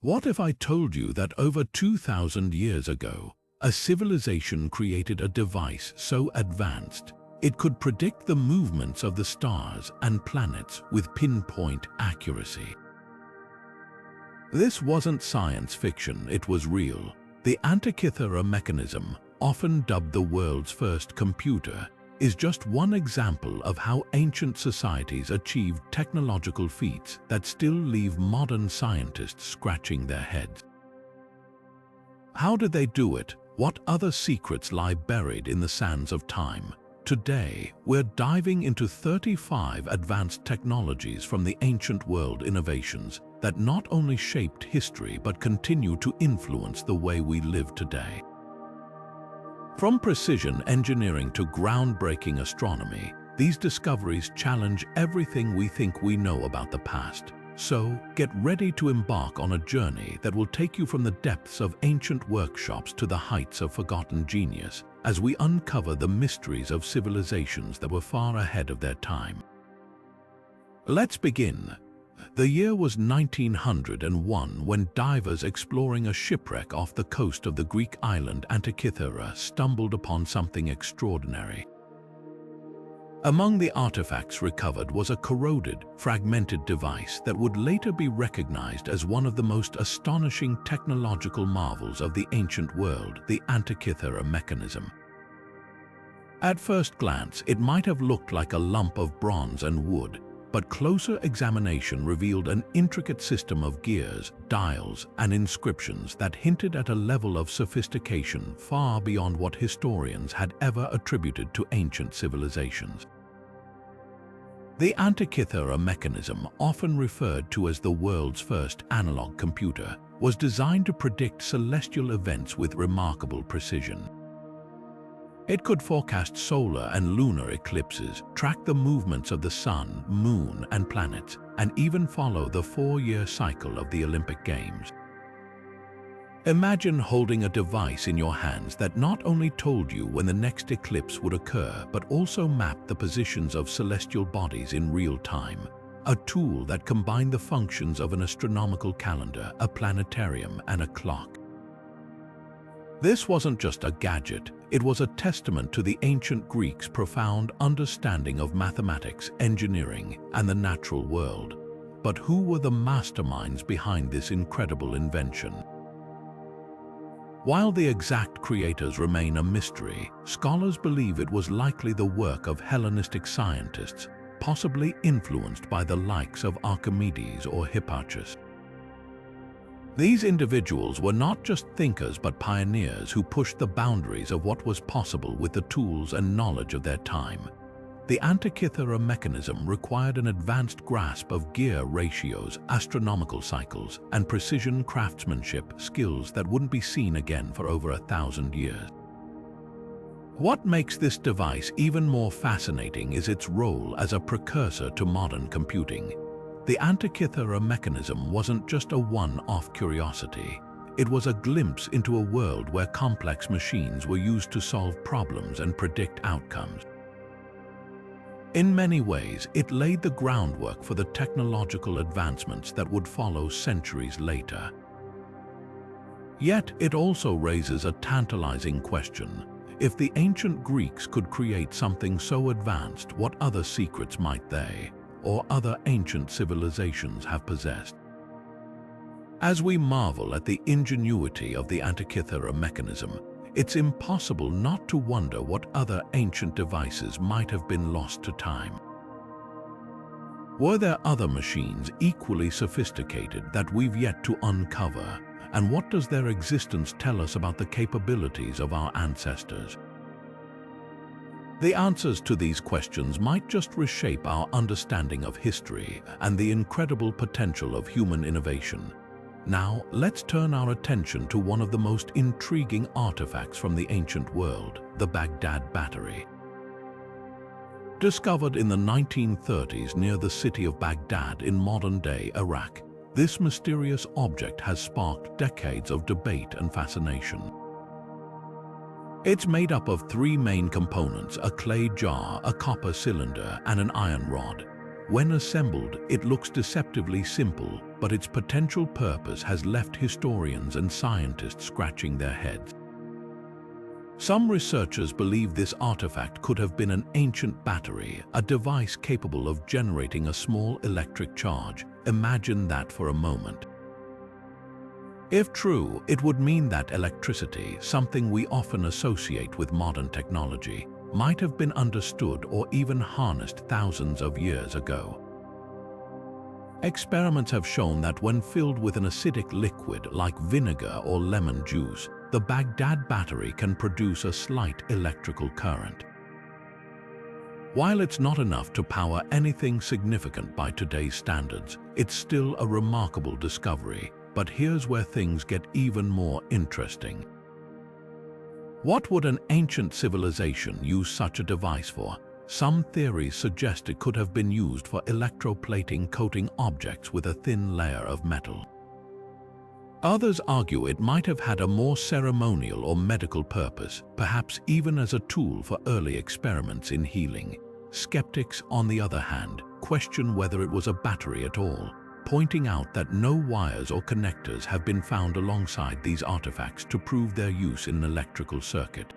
What if I told you that over 2,000 years ago, a civilization created a device so advanced it could predict the movements of the stars and planets with pinpoint accuracy? This wasn't science fiction, it was real. The Antikythera Mechanism, often dubbed the world's first computer, is just one example of how ancient societies achieved technological feats that still leave modern scientists scratching their heads. How did they do it? What other secrets lie buried in the sands of time? Today, we're diving into 35 advanced technologies from the ancient world innovations that not only shaped history but continue to influence the way we live today. From precision engineering to groundbreaking astronomy, these discoveries challenge everything we think we know about the past. So, get ready to embark on a journey that will take you from the depths of ancient workshops to the heights of forgotten genius, as we uncover the mysteries of civilizations that were far ahead of their time. Let's begin. The year was 1901 when divers exploring a shipwreck off the coast of the Greek island Antikythera stumbled upon something extraordinary. Among the artifacts recovered was a corroded, fragmented device that would later be recognized as one of the most astonishing technological marvels of the ancient world, the Antikythera Mechanism. At first glance, it might have looked like a lump of bronze and wood, but closer examination revealed an intricate system of gears, dials, and inscriptions that hinted at a level of sophistication far beyond what historians had ever attributed to ancient civilizations. The Antikythera Mechanism, often referred to as the world's first analog computer, was designed to predict celestial events with remarkable precision. It could forecast solar and lunar eclipses, track the movements of the sun, moon, and planets, and even follow the 4-year cycle of the Olympic Games. Imagine holding a device in your hands that not only told you when the next eclipse would occur, but also mapped the positions of celestial bodies in real time. A tool that combined the functions of an astronomical calendar, a planetarium, and a clock. This wasn't just a gadget, it was a testament to the ancient Greeks' profound understanding of mathematics, engineering, and the natural world. But who were the masterminds behind this incredible invention? While the exact creators remain a mystery, scholars believe it was likely the work of Hellenistic scientists, possibly influenced by the likes of Archimedes or Hipparchus. These individuals were not just thinkers but pioneers who pushed the boundaries of what was possible with the tools and knowledge of their time. The Antikythera Mechanism required an advanced grasp of gear ratios, astronomical cycles, and precision craftsmanship, skills that wouldn't be seen again for over 1,000 years. What makes this device even more fascinating is its role as a precursor to modern computing. The Antikythera Mechanism wasn't just a one-off curiosity. It was a glimpse into a world where complex machines were used to solve problems and predict outcomes. In many ways, it laid the groundwork for the technological advancements that would follow centuries later. Yet, it also raises a tantalizing question. If the ancient Greeks could create something so advanced, what other secrets might they, or other ancient civilizations, have possessed? As we marvel at the ingenuity of the Antikythera Mechanism, it's impossible not to wonder what other ancient devices might have been lost to time. Were there other machines equally sophisticated that we've yet to uncover? And what does their existence tell us about the capabilities of our ancestors? The answers to these questions might just reshape our understanding of history and the incredible potential of human innovation. Now, let's turn our attention to one of the most intriguing artifacts from the ancient world, the Baghdad Battery. Discovered in the 1930s near the city of Baghdad in modern-day Iraq, this mysterious object has sparked decades of debate and fascination. It's made up of 3 main components: a clay jar, a copper cylinder, and an iron rod. When assembled, it looks deceptively simple, but its potential purpose has left historians and scientists scratching their heads. Some researchers believe this artifact could have been an ancient battery, a device capable of generating a small electric charge. Imagine that for a moment. If true, it would mean that electricity, something we often associate with modern technology, might have been understood or even harnessed thousands of years ago. Experiments have shown that when filled with an acidic liquid like vinegar or lemon juice, the Baghdad Battery can produce a slight electrical current. While it's not enough to power anything significant by today's standards, it's still a remarkable discovery. But here's where things get even more interesting. What would an ancient civilization use such a device for? Some theories suggest it could have been used for electroplating, coating objects with a thin layer of metal. Others argue it might have had a more ceremonial or medical purpose, perhaps even as a tool for early experiments in healing. Skeptics, on the other hand, question whether it was a battery at all, pointing out that no wires or connectors have been found alongside these artifacts to prove their use in an electrical circuit.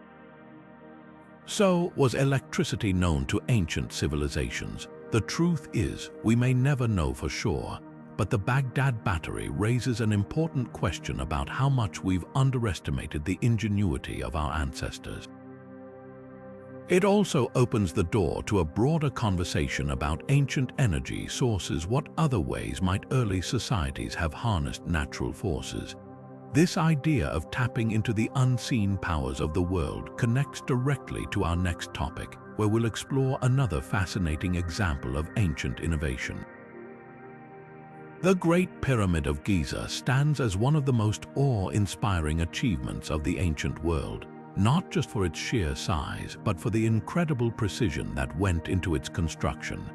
So, was electricity known to ancient civilizations? The truth is, we may never know for sure, but the Baghdad Battery raises an important question about how much we've underestimated the ingenuity of our ancestors. It also opens the door to a broader conversation about ancient energy sources. What other ways might early societies have harnessed natural forces? This idea of tapping into the unseen powers of the world connects directly to our next topic, where we'll explore another fascinating example of ancient innovation. The Great Pyramid of Giza stands as one of the most awe-inspiring achievements of the ancient world, not just for its sheer size, but for the incredible precision that went into its construction.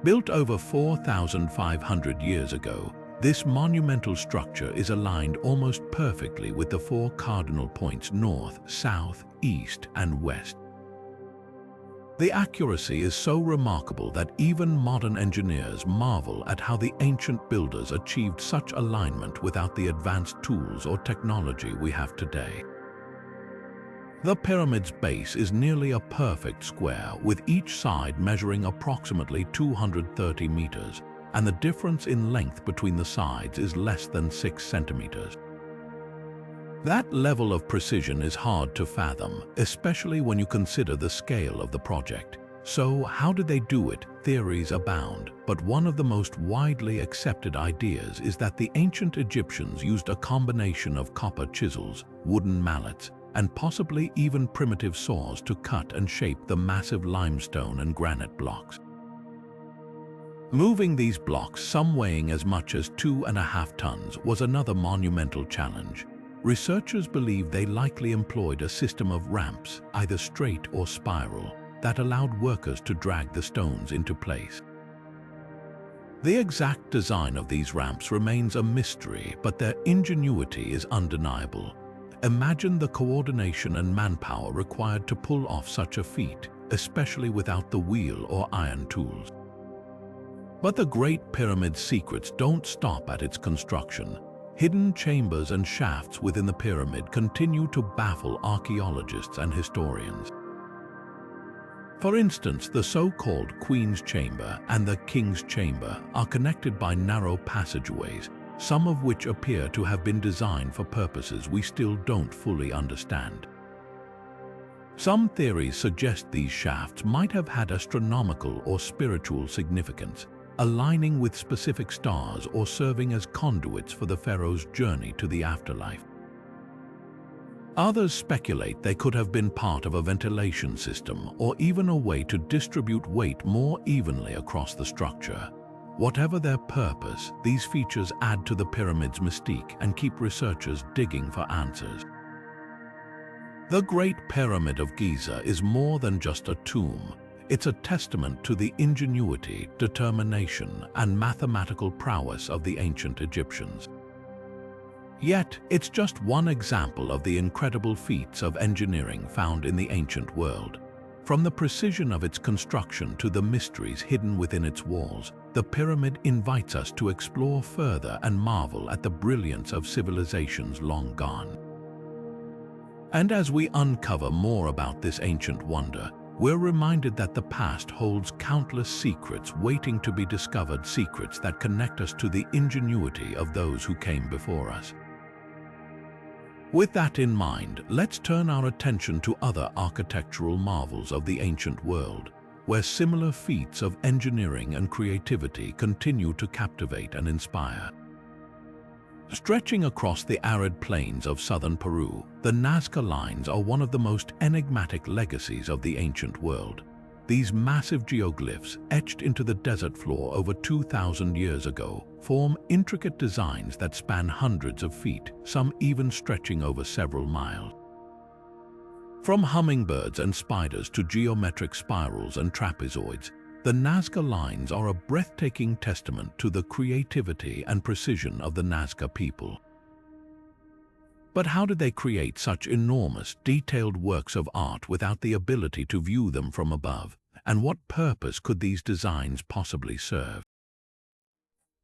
Built over 4,500 years ago, this monumental structure is aligned almost perfectly with the four cardinal points north, south, east, and west. The accuracy is so remarkable that even modern engineers marvel at how the ancient builders achieved such alignment without the advanced tools or technology we have today. The pyramid's base is nearly a perfect square, with each side measuring approximately 230 meters, and the difference in length between the sides is less than 6 centimeters. That level of precision is hard to fathom, especially when you consider the scale of the project. So, how did they do it? Theories abound, but one of the most widely accepted ideas is that the ancient Egyptians used a combination of copper chisels, wooden mallets, and possibly even primitive saws to cut and shape the massive limestone and granite blocks. Moving these blocks, some weighing as much as 2.5 tons, was another monumental challenge. Researchers believe they likely employed a system of ramps, either straight or spiral, that allowed workers to drag the stones into place. The exact design of these ramps remains a mystery, but their ingenuity is undeniable. Imagine the coordination and manpower required to pull off such a feat, especially without the wheel or iron tools. But the Great Pyramid's secrets don't stop at its construction. Hidden chambers and shafts within the pyramid continue to baffle archaeologists and historians. For instance, the so-called Queen's Chamber and the King's Chamber are connected by narrow passageways, some of which appear to have been designed for purposes we still don't fully understand. Some theories suggest these shafts might have had astronomical or spiritual significance, aligning with specific stars or serving as conduits for the pharaoh's journey to the afterlife. Others speculate they could have been part of a ventilation system or even a way to distribute weight more evenly across the structure. Whatever their purpose, these features add to the pyramid's mystique and keep researchers digging for answers. The Great Pyramid of Giza is more than just a tomb. It's a testament to the ingenuity, determination, and mathematical prowess of the ancient Egyptians. Yet, it's just one example of the incredible feats of engineering found in the ancient world. From the precision of its construction to the mysteries hidden within its walls, the pyramid invites us to explore further and marvel at the brilliance of civilizations long gone. And as we uncover more about this ancient wonder, we're reminded that the past holds countless secrets waiting to be discovered, secrets that connect us to the ingenuity of those who came before us. With that in mind, let's turn our attention to other architectural marvels of the ancient world, where similar feats of engineering and creativity continue to captivate and inspire. Stretching across the arid plains of southern Peru, the Nazca Lines are one of the most enigmatic legacies of the ancient world. These massive geoglyphs, etched into the desert floor over 2,000 years ago, form intricate designs that span hundreds of feet, some even stretching over several miles. From hummingbirds and spiders to geometric spirals and trapezoids, the Nazca Lines are a breathtaking testament to the creativity and precision of the Nazca people. But how did they create such enormous, detailed works of art without the ability to view them from above? And what purpose could these designs possibly serve?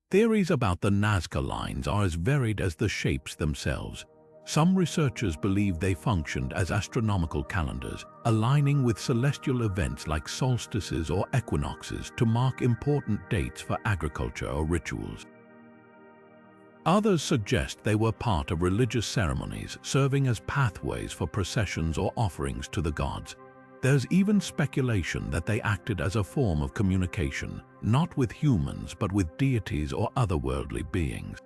Theories about the Nazca Lines are as varied as the shapes themselves. Some researchers believe they functioned as astronomical calendars, aligning with celestial events like solstices or equinoxes to mark important dates for agriculture or rituals. Others suggest they were part of religious ceremonies, serving as pathways for processions or offerings to the gods. There's even speculation that they acted as a form of communication, not with humans but with deities or otherworldly beings.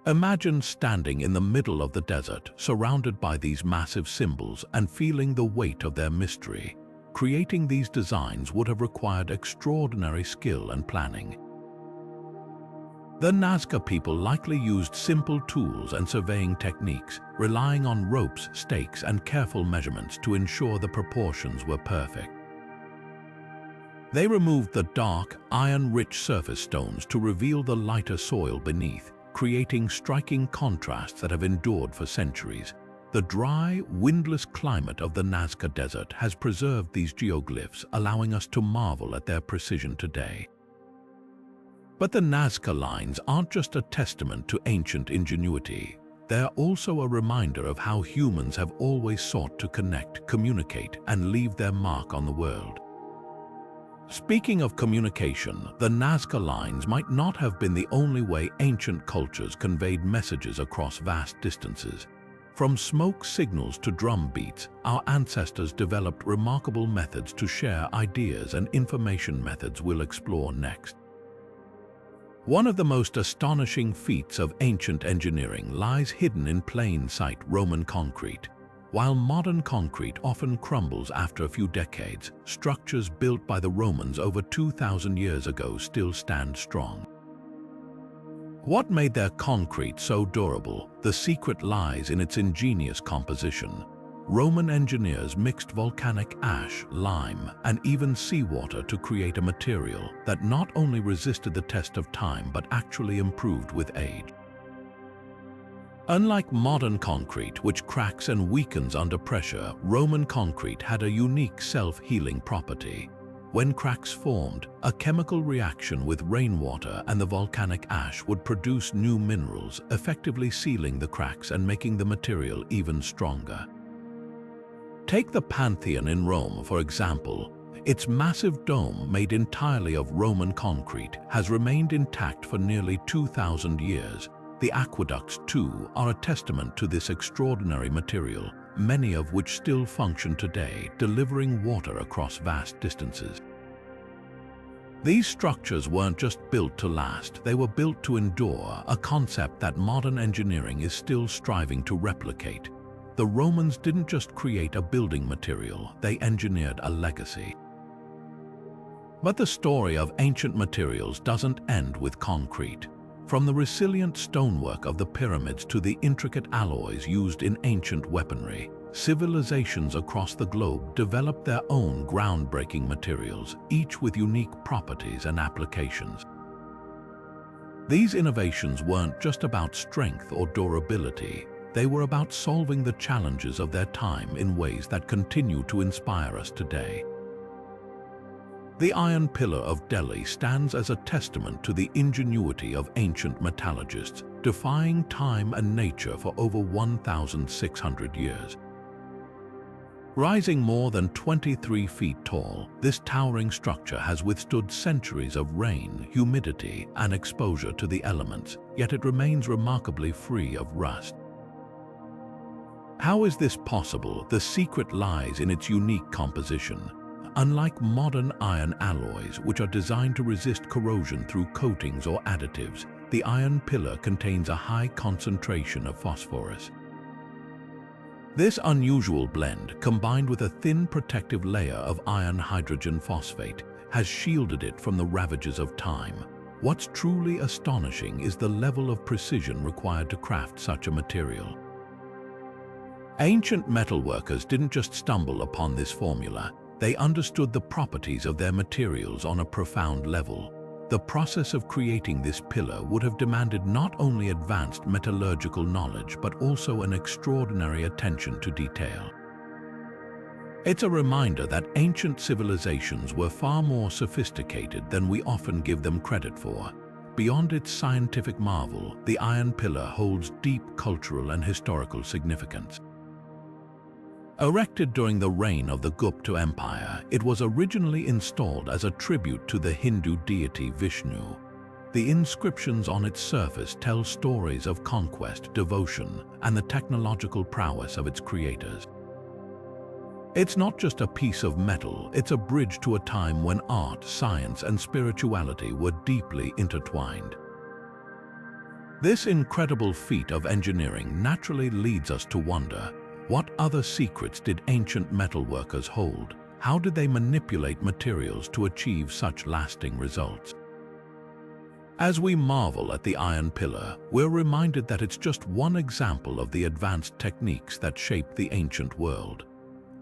Imagine standing in the middle of the desert, surrounded by these massive symbols and feeling the weight of their mystery. Creating these designs would have required extraordinary skill and planning. The Nazca people likely used simple tools and surveying techniques, relying on ropes, stakes, and careful measurements to ensure the proportions were perfect. They removed the dark, iron-rich surface stones to reveal the lighter soil beneath, creating striking contrasts that have endured for centuries. The dry, windless climate of the Nazca Desert has preserved these geoglyphs, allowing us to marvel at their precision today. But the Nazca Lines aren't just a testament to ancient ingenuity. They're also a reminder of how humans have always sought to connect, communicate, and leave their mark on the world. Speaking of communication, the Nazca Lines might not have been the only way ancient cultures conveyed messages across vast distances. From smoke signals to drum beats, our ancestors developed remarkable methods to share ideas and information. Methods we'll explore next. One of the most astonishing feats of ancient engineering lies hidden in plain sight: Roman concrete. While modern concrete often crumbles after a few decades, structures built by the Romans over 2,000 years ago still stand strong. What made their concrete so durable? The secret lies in its ingenious composition. Roman engineers mixed volcanic ash, lime, and even seawater to create a material that not only resisted the test of time but actually improved with age. Unlike modern concrete, which cracks and weakens under pressure, Roman concrete had a unique self-healing property. When cracks formed, a chemical reaction with rainwater and the volcanic ash would produce new minerals, effectively sealing the cracks and making the material even stronger. Take the Pantheon in Rome, for example. Its massive dome, made entirely of Roman concrete, has remained intact for nearly 2,000 years. The aqueducts, too, are a testament to this extraordinary material, many of which still function today, delivering water across vast distances. These structures weren't just built to last, they were built to endure, a concept that modern engineering is still striving to replicate. The Romans didn't just create a building material, they engineered a legacy. But the story of ancient materials doesn't end with concrete. From the resilient stonework of the pyramids to the intricate alloys used in ancient weaponry, civilizations across the globe developed their own groundbreaking materials, each with unique properties and applications. These innovations weren't just about strength or durability. They were about solving the challenges of their time in ways that continue to inspire us today. The Iron Pillar of Delhi stands as a testament to the ingenuity of ancient metallurgists, defying time and nature for over 1,600 years. Rising more than 23 feet tall, this towering structure has withstood centuries of rain, humidity, and exposure to the elements, yet it remains remarkably free of rust. How is this possible? The secret lies in its unique composition. Unlike modern iron alloys, which are designed to resist corrosion through coatings or additives, the iron pillar contains a high concentration of phosphorus. This unusual blend, combined with a thin protective layer of iron hydrogen phosphate, has shielded it from the ravages of time. What's truly astonishing is the level of precision required to craft such a material. Ancient metalworkers didn't just stumble upon this formula. They understood the properties of their materials on a profound level. The process of creating this pillar would have demanded not only advanced metallurgical knowledge but also an extraordinary attention to detail. It's a reminder that ancient civilizations were far more sophisticated than we often give them credit for. Beyond its scientific marvel, the iron pillar holds deep cultural and historical significance. Erected during the reign of the Gupta Empire, it was originally installed as a tribute to the Hindu deity Vishnu. The inscriptions on its surface tell stories of conquest, devotion, and the technological prowess of its creators. It's not just a piece of metal, it's a bridge to a time when art, science, and spirituality were deeply intertwined. This incredible feat of engineering naturally leads us to wonder, what other secrets did ancient metalworkers hold? How did they manipulate materials to achieve such lasting results? As we marvel at the iron pillar, we're reminded that it's just one example of the advanced techniques that shaped the ancient world.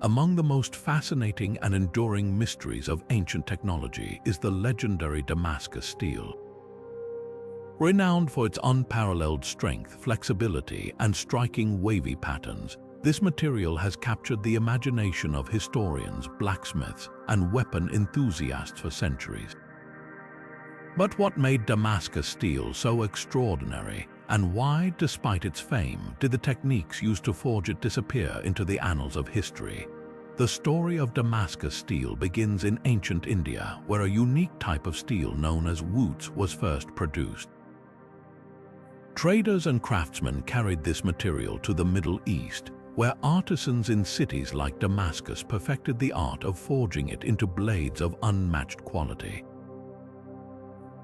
Among the most fascinating and enduring mysteries of ancient technology is the legendary Damascus Steel. Renowned for its unparalleled strength, flexibility, and striking wavy patterns, this material has captured the imagination of historians, blacksmiths, and weapon enthusiasts for centuries. But what made Damascus steel so extraordinary, and why, despite its fame, did the techniques used to forge it disappear into the annals of history? The story of Damascus steel begins in ancient India, where a unique type of steel known as woots was first produced. Traders and craftsmen carried this material to the Middle East, where artisans in cities like Damascus perfected the art of forging it into blades of unmatched quality.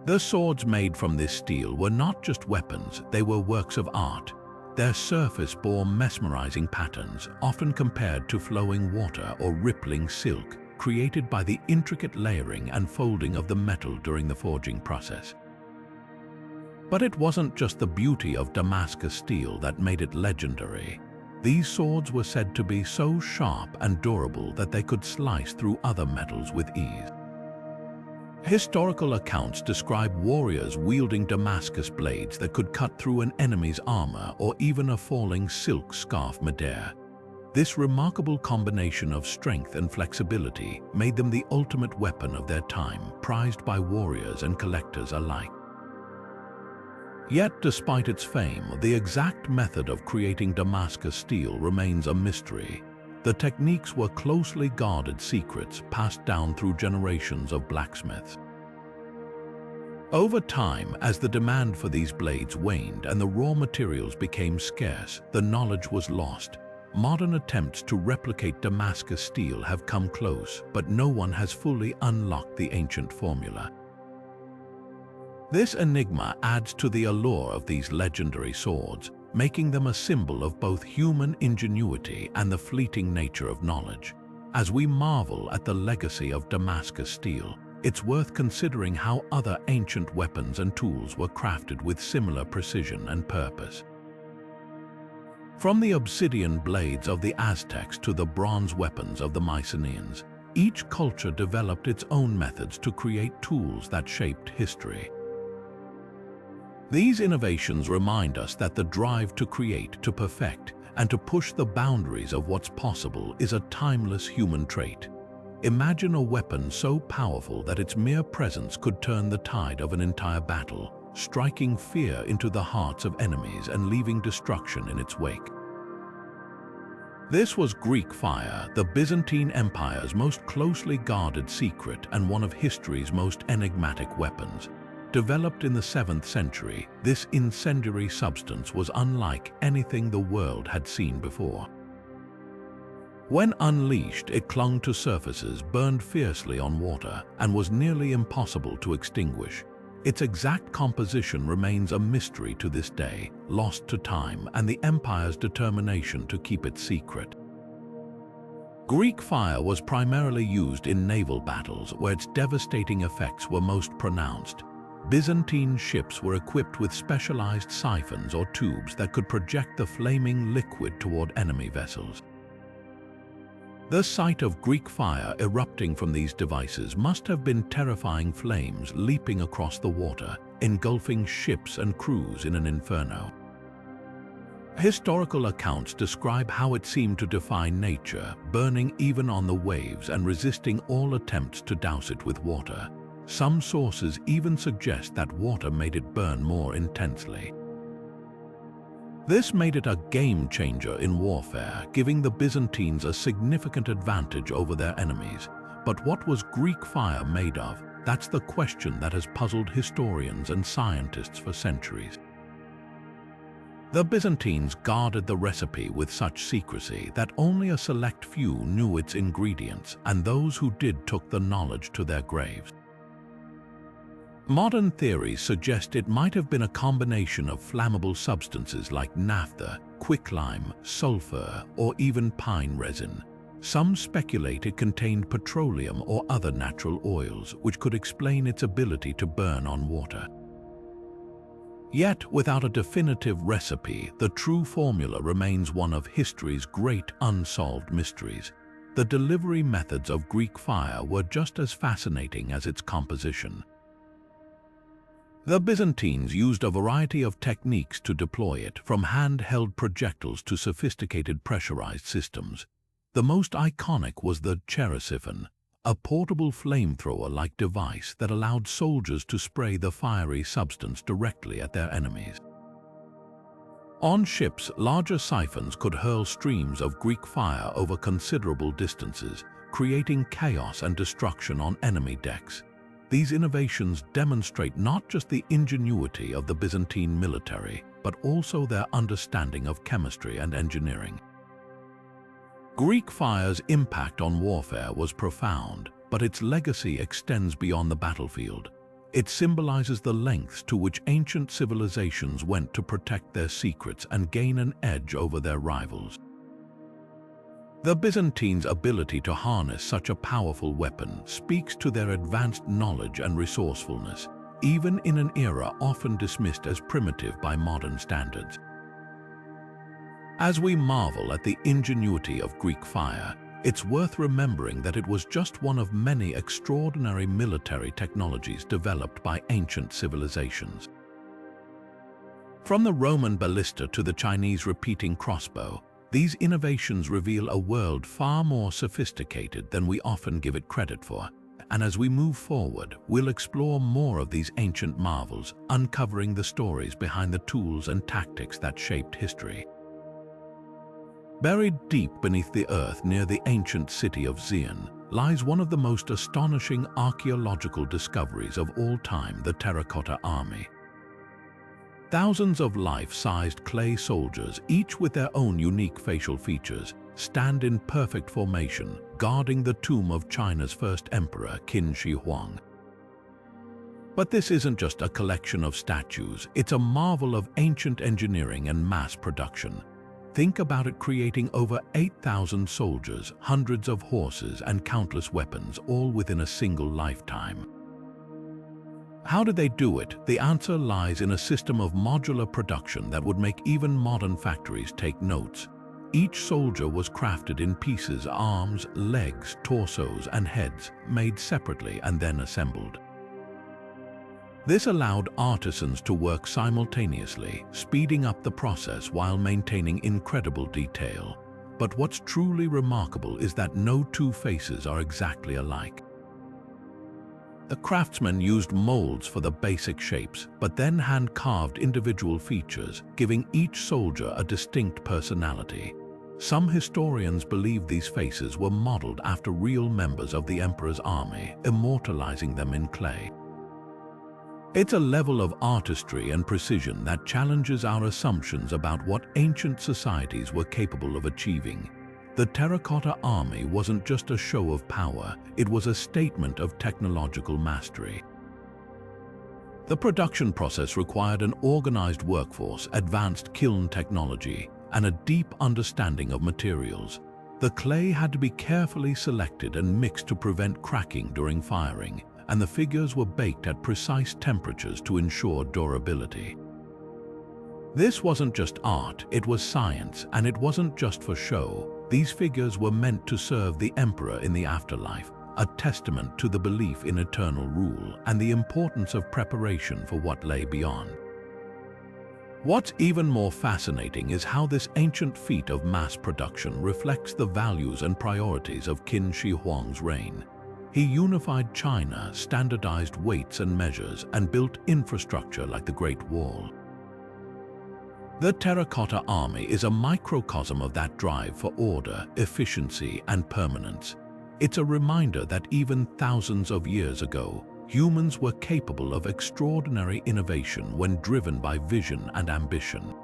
The swords made from this steel were not just weapons, they were works of art. Their surface bore mesmerizing patterns, often compared to flowing water or rippling silk, created by the intricate layering and folding of the metal during the forging process. But it wasn't just the beauty of Damascus steel that made it legendary. These swords were said to be so sharp and durable that they could slice through other metals with ease. Historical accounts describe warriors wielding Damascus blades that could cut through an enemy's armor or even a falling silk scarf midair. This remarkable combination of strength and flexibility made them the ultimate weapon of their time, prized by warriors and collectors alike. Yet, despite its fame, the exact method of creating Damascus steel remains a mystery. The techniques were closely guarded secrets passed down through generations of blacksmiths. Over time, as the demand for these blades waned and the raw materials became scarce, the knowledge was lost. Modern attempts to replicate Damascus steel have come close, but no one has fully unlocked the ancient formula. This enigma adds to the allure of these legendary swords, making them a symbol of both human ingenuity and the fleeting nature of knowledge. As we marvel at the legacy of Damascus steel, it's worth considering how other ancient weapons and tools were crafted with similar precision and purpose. From the obsidian blades of the Aztecs to the bronze weapons of the Mycenaeans, each culture developed its own methods to create tools that shaped history. These innovations remind us that the drive to create, to perfect, and to push the boundaries of what's possible is a timeless human trait. Imagine a weapon so powerful that its mere presence could turn the tide of an entire battle, striking fear into the hearts of enemies and leaving destruction in its wake. This was Greek fire, the Byzantine Empire's most closely guarded secret and one of history's most enigmatic weapons. Developed in the 7th century, this incendiary substance was unlike anything the world had seen before. When unleashed, it clung to surfaces, burned fiercely on water, and was nearly impossible to extinguish. Its exact composition remains a mystery to this day, lost to time and the empire's determination to keep it secret. Greek fire was primarily used in naval battles where its devastating effects were most pronounced. Byzantine ships were equipped with specialized siphons or tubes that could project the flaming liquid toward enemy vessels. The sight of Greek fire erupting from these devices must have been terrifying, flames leaping across the water, engulfing ships and crews in an inferno. Historical accounts describe how it seemed to defy nature, burning even on the waves and resisting all attempts to douse it with water. Some sources even suggest that water made it burn more intensely. This made it a game-changer in warfare, giving the Byzantines a significant advantage over their enemies. But what was Greek fire made of? That's the question that has puzzled historians and scientists for centuries. The Byzantines guarded the recipe with such secrecy that only a select few knew its ingredients, and those who did took the knowledge to their graves. Modern theories suggest it might have been a combination of flammable substances like naphtha, quicklime, sulfur, or even pine resin. Some speculate it contained petroleum or other natural oils, which could explain its ability to burn on water. Yet, without a definitive recipe, the true formula remains one of history's great unsolved mysteries. The delivery methods of Greek fire were just as fascinating as its composition. The Byzantines used a variety of techniques to deploy it, from hand-held projectiles to sophisticated pressurized systems. The most iconic was the cherasiphon, a portable flamethrower-like device that allowed soldiers to spray the fiery substance directly at their enemies. On ships, larger siphons could hurl streams of Greek fire over considerable distances, creating chaos and destruction on enemy decks. These innovations demonstrate not just the ingenuity of the Byzantine military, but also their understanding of chemistry and engineering. Greek fire's impact on warfare was profound, but its legacy extends beyond the battlefield. It symbolizes the lengths to which ancient civilizations went to protect their secrets and gain an edge over their rivals. The Byzantines' ability to harness such a powerful weapon speaks to their advanced knowledge and resourcefulness, even in an era often dismissed as primitive by modern standards. As we marvel at the ingenuity of Greek fire, it's worth remembering that it was just one of many extraordinary military technologies developed by ancient civilizations. From the Roman ballista to the Chinese repeating crossbow, these innovations reveal a world far more sophisticated than we often give it credit for. And as we move forward, we'll explore more of these ancient marvels, uncovering the stories behind the tools and tactics that shaped history. Buried deep beneath the earth near the ancient city of Xi'an lies one of the most astonishing archaeological discoveries of all time, the Terracotta Army. Thousands of life-sized clay soldiers, each with their own unique facial features, stand in perfect formation, guarding the tomb of China's first emperor, Qin Shi Huang. But this isn't just a collection of statues, it's a marvel of ancient engineering and mass production. Think about it creating over 8,000 soldiers, hundreds of horses, and countless weapons, all within a single lifetime. How did they do it? The answer lies in a system of modular production that would make even modern factories take notes. Each soldier was crafted in pieces: arms, legs, torsos, and heads, made separately and then assembled. This allowed artisans to work simultaneously, speeding up the process while maintaining incredible detail. But what's truly remarkable is that no two faces are exactly alike. The craftsmen used molds for the basic shapes, but then hand-carved individual features, giving each soldier a distinct personality. Some historians believe these faces were modeled after real members of the emperor's army, immortalizing them in clay. It's a level of artistry and precision that challenges our assumptions about what ancient societies were capable of achieving. The Terracotta Army wasn't just a show of power, it was a statement of technological mastery. The production process required an organized workforce, advanced kiln technology, and a deep understanding of materials. The clay had to be carefully selected and mixed to prevent cracking during firing, and the figures were baked at precise temperatures to ensure durability. This wasn't just art, it was science, and it wasn't just for show. These figures were meant to serve the emperor in the afterlife, a testament to the belief in eternal rule and the importance of preparation for what lay beyond. What's even more fascinating is how this ancient feat of mass production reflects the values and priorities of Qin Shi Huang's reign. He unified China, standardized weights and measures, and built infrastructure like the Great Wall. The Terracotta Army is a microcosm of that drive for order, efficiency, and permanence. It's a reminder that even thousands of years ago, humans were capable of extraordinary innovation when driven by vision and ambition.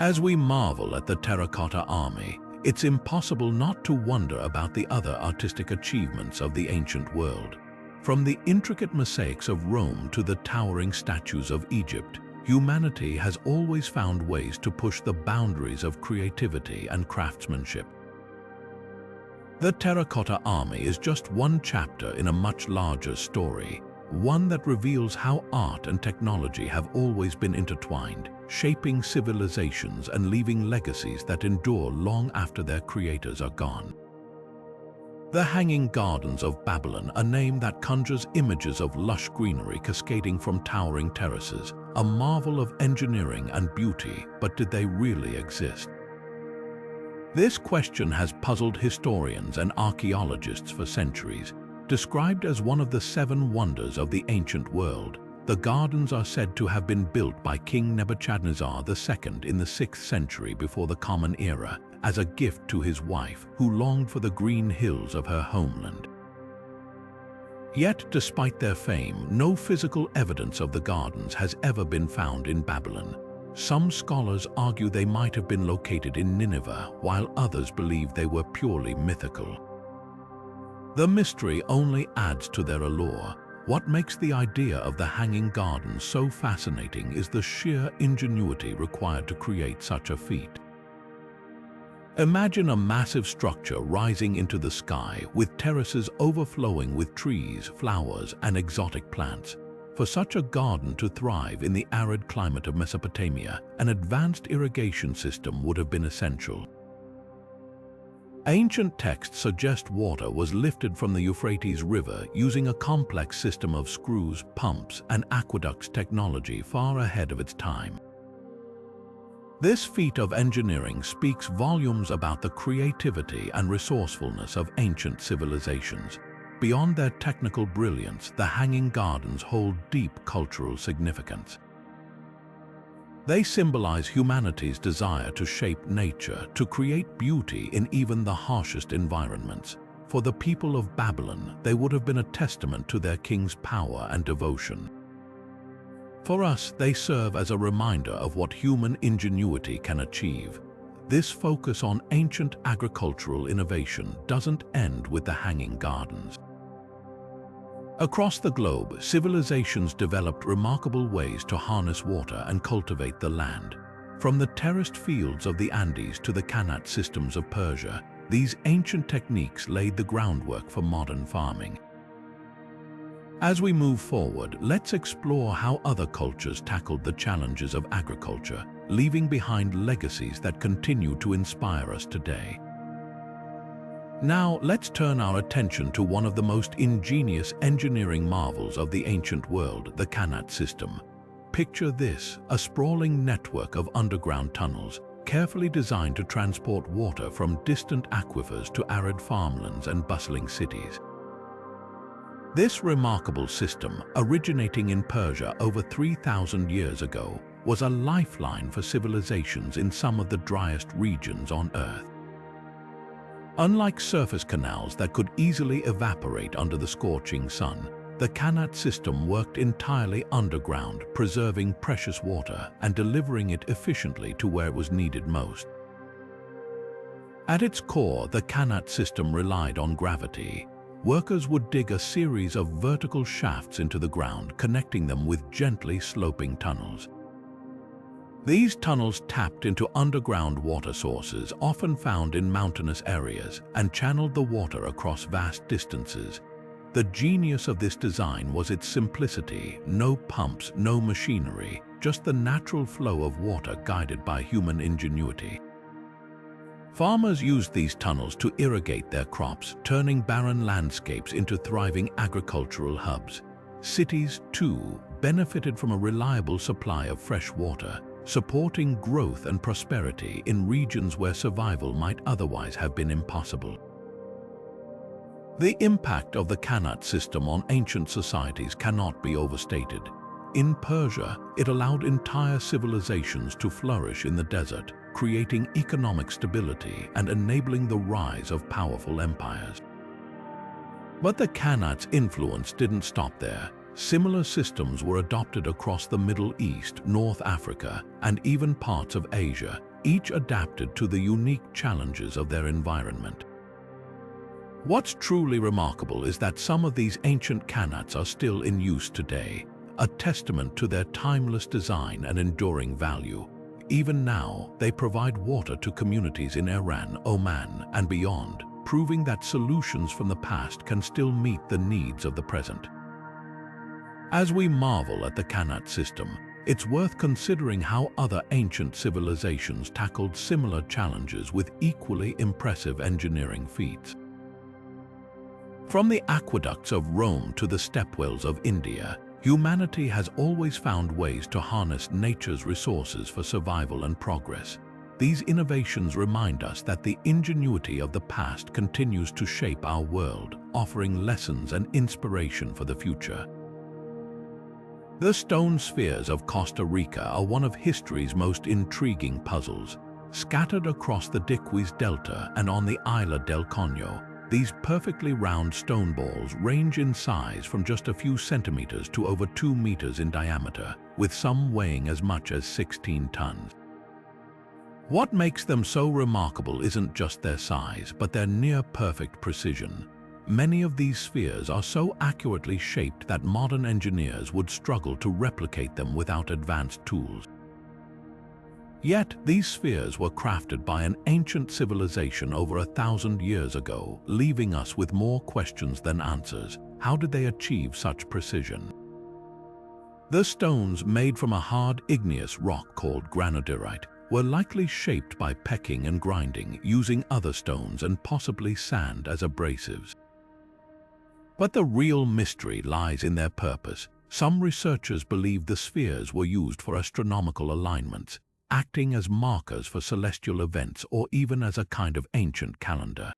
As we marvel at the Terracotta Army, it's impossible not to wonder about the other artistic achievements of the ancient world. From the intricate mosaics of Rome to the towering statues of Egypt, humanity has always found ways to push the boundaries of creativity and craftsmanship. The Terracotta Army is just one chapter in a much larger story, one that reveals how art and technology have always been intertwined, shaping civilizations and leaving legacies that endure long after their creators are gone. The Hanging Gardens of Babylon, a name that conjures images of lush greenery cascading from towering terraces, a marvel of engineering and beauty, but did they really exist? This question has puzzled historians and archaeologists for centuries. Described as one of the 7 wonders of the ancient world, the gardens are said to have been built by King Nebuchadnezzar II in the 6th century before the Common Era, as a gift to his wife, who longed for the green hills of her homeland. Yet, despite their fame, no physical evidence of the gardens has ever been found in Babylon. Some scholars argue they might have been located in Nineveh, while others believe they were purely mythical. The mystery only adds to their allure. What makes the idea of the Hanging Gardens so fascinating is the sheer ingenuity required to create such a feat. Imagine a massive structure rising into the sky with terraces overflowing with trees, flowers, and exotic plants. For such a garden to thrive in the arid climate of Mesopotamia, an advanced irrigation system would have been essential. Ancient texts suggest water was lifted from the Euphrates River using a complex system of screws, pumps, and aqueducts technology far ahead of its time. This feat of engineering speaks volumes about the creativity and resourcefulness of ancient civilizations. Beyond their technical brilliance, the Hanging Gardens hold deep cultural significance. They symbolize humanity's desire to shape nature, to create beauty in even the harshest environments. For the people of Babylon, they would have been a testament to their king's power and devotion. For us, they serve as a reminder of what human ingenuity can achieve. This focus on ancient agricultural innovation doesn't end with the Hanging Gardens. Across the globe, civilizations developed remarkable ways to harness water and cultivate the land. From the terraced fields of the Andes to the Kanat systems of Persia, these ancient techniques laid the groundwork for modern farming. As we move forward, let's explore how other cultures tackled the challenges of agriculture, leaving behind legacies that continue to inspire us today. Now, let's turn our attention to one of the most ingenious engineering marvels of the ancient world, the Kanat System. Picture this, a sprawling network of underground tunnels, carefully designed to transport water from distant aquifers to arid farmlands and bustling cities. This remarkable system, originating in Persia over 3,000 years ago, was a lifeline for civilizations in some of the driest regions on Earth. Unlike surface canals that could easily evaporate under the scorching sun, the Kanat system worked entirely underground, preserving precious water and delivering it efficiently to where it was needed most. At its core, the Kanat system relied on gravity. Workers would dig a series of vertical shafts into the ground, connecting them with gently sloping tunnels. These tunnels tapped into underground water sources, often found in mountainous areas, and channeled the water across vast distances. The genius of this design was its simplicity: no pumps, no machinery, just the natural flow of water guided by human ingenuity. Farmers used these tunnels to irrigate their crops, turning barren landscapes into thriving agricultural hubs. Cities, too, benefited from a reliable supply of fresh water, supporting growth and prosperity in regions where survival might otherwise have been impossible. The impact of the Kanat system on ancient societies cannot be overstated. In Persia, it allowed entire civilizations to flourish in the desert, creating economic stability and enabling the rise of powerful empires. But the Kanat's influence didn't stop there. Similar systems were adopted across the Middle East, North Africa, and even parts of Asia, each adapted to the unique challenges of their environment. What's truly remarkable is that some of these ancient Kanats are still in use today, a testament to their timeless design and enduring value. Even now, they provide water to communities in Iran, Oman, and beyond, proving that solutions from the past can still meet the needs of the present. As we marvel at the Kanat system, it's worth considering how other ancient civilizations tackled similar challenges with equally impressive engineering feats. From the aqueducts of Rome to the stepwells of India, humanity has always found ways to harness nature's resources for survival and progress. These innovations remind us that the ingenuity of the past continues to shape our world, offering lessons and inspiration for the future. The stone spheres of Costa Rica are one of history's most intriguing puzzles. Scattered across the Diquis Delta and on the Isla del Coño, these perfectly round stone balls range in size from just a few centimeters to over 2 meters in diameter, with some weighing as much as 16 tons. What makes them so remarkable isn't just their size, but their near-perfect precision. Many of these spheres are so accurately shaped that modern engineers would struggle to replicate them without advanced tools. Yet, these spheres were crafted by an ancient civilization over 1,000 years ago, leaving us with more questions than answers. How did they achieve such precision? The stones, made from a hard igneous rock called granodiorite, were likely shaped by pecking and grinding, using other stones and possibly sand as abrasives. But the real mystery lies in their purpose. Some researchers believe the spheres were used for astronomical alignments, acting as markers for celestial events or even as a kind of ancient calendar.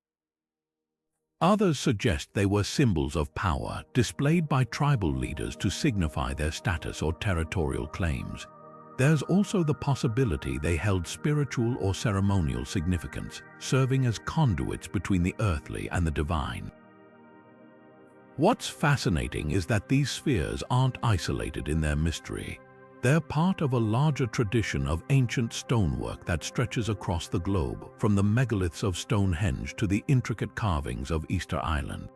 Others suggest they were symbols of power, displayed by tribal leaders to signify their status or territorial claims. There's also the possibility they held spiritual or ceremonial significance, serving as conduits between the earthly and the divine. What's fascinating is that these spheres aren't isolated in their mystery. They're part of a larger tradition of ancient stonework that stretches across the globe, from the megaliths of Stonehenge to the intricate carvings of Easter Island.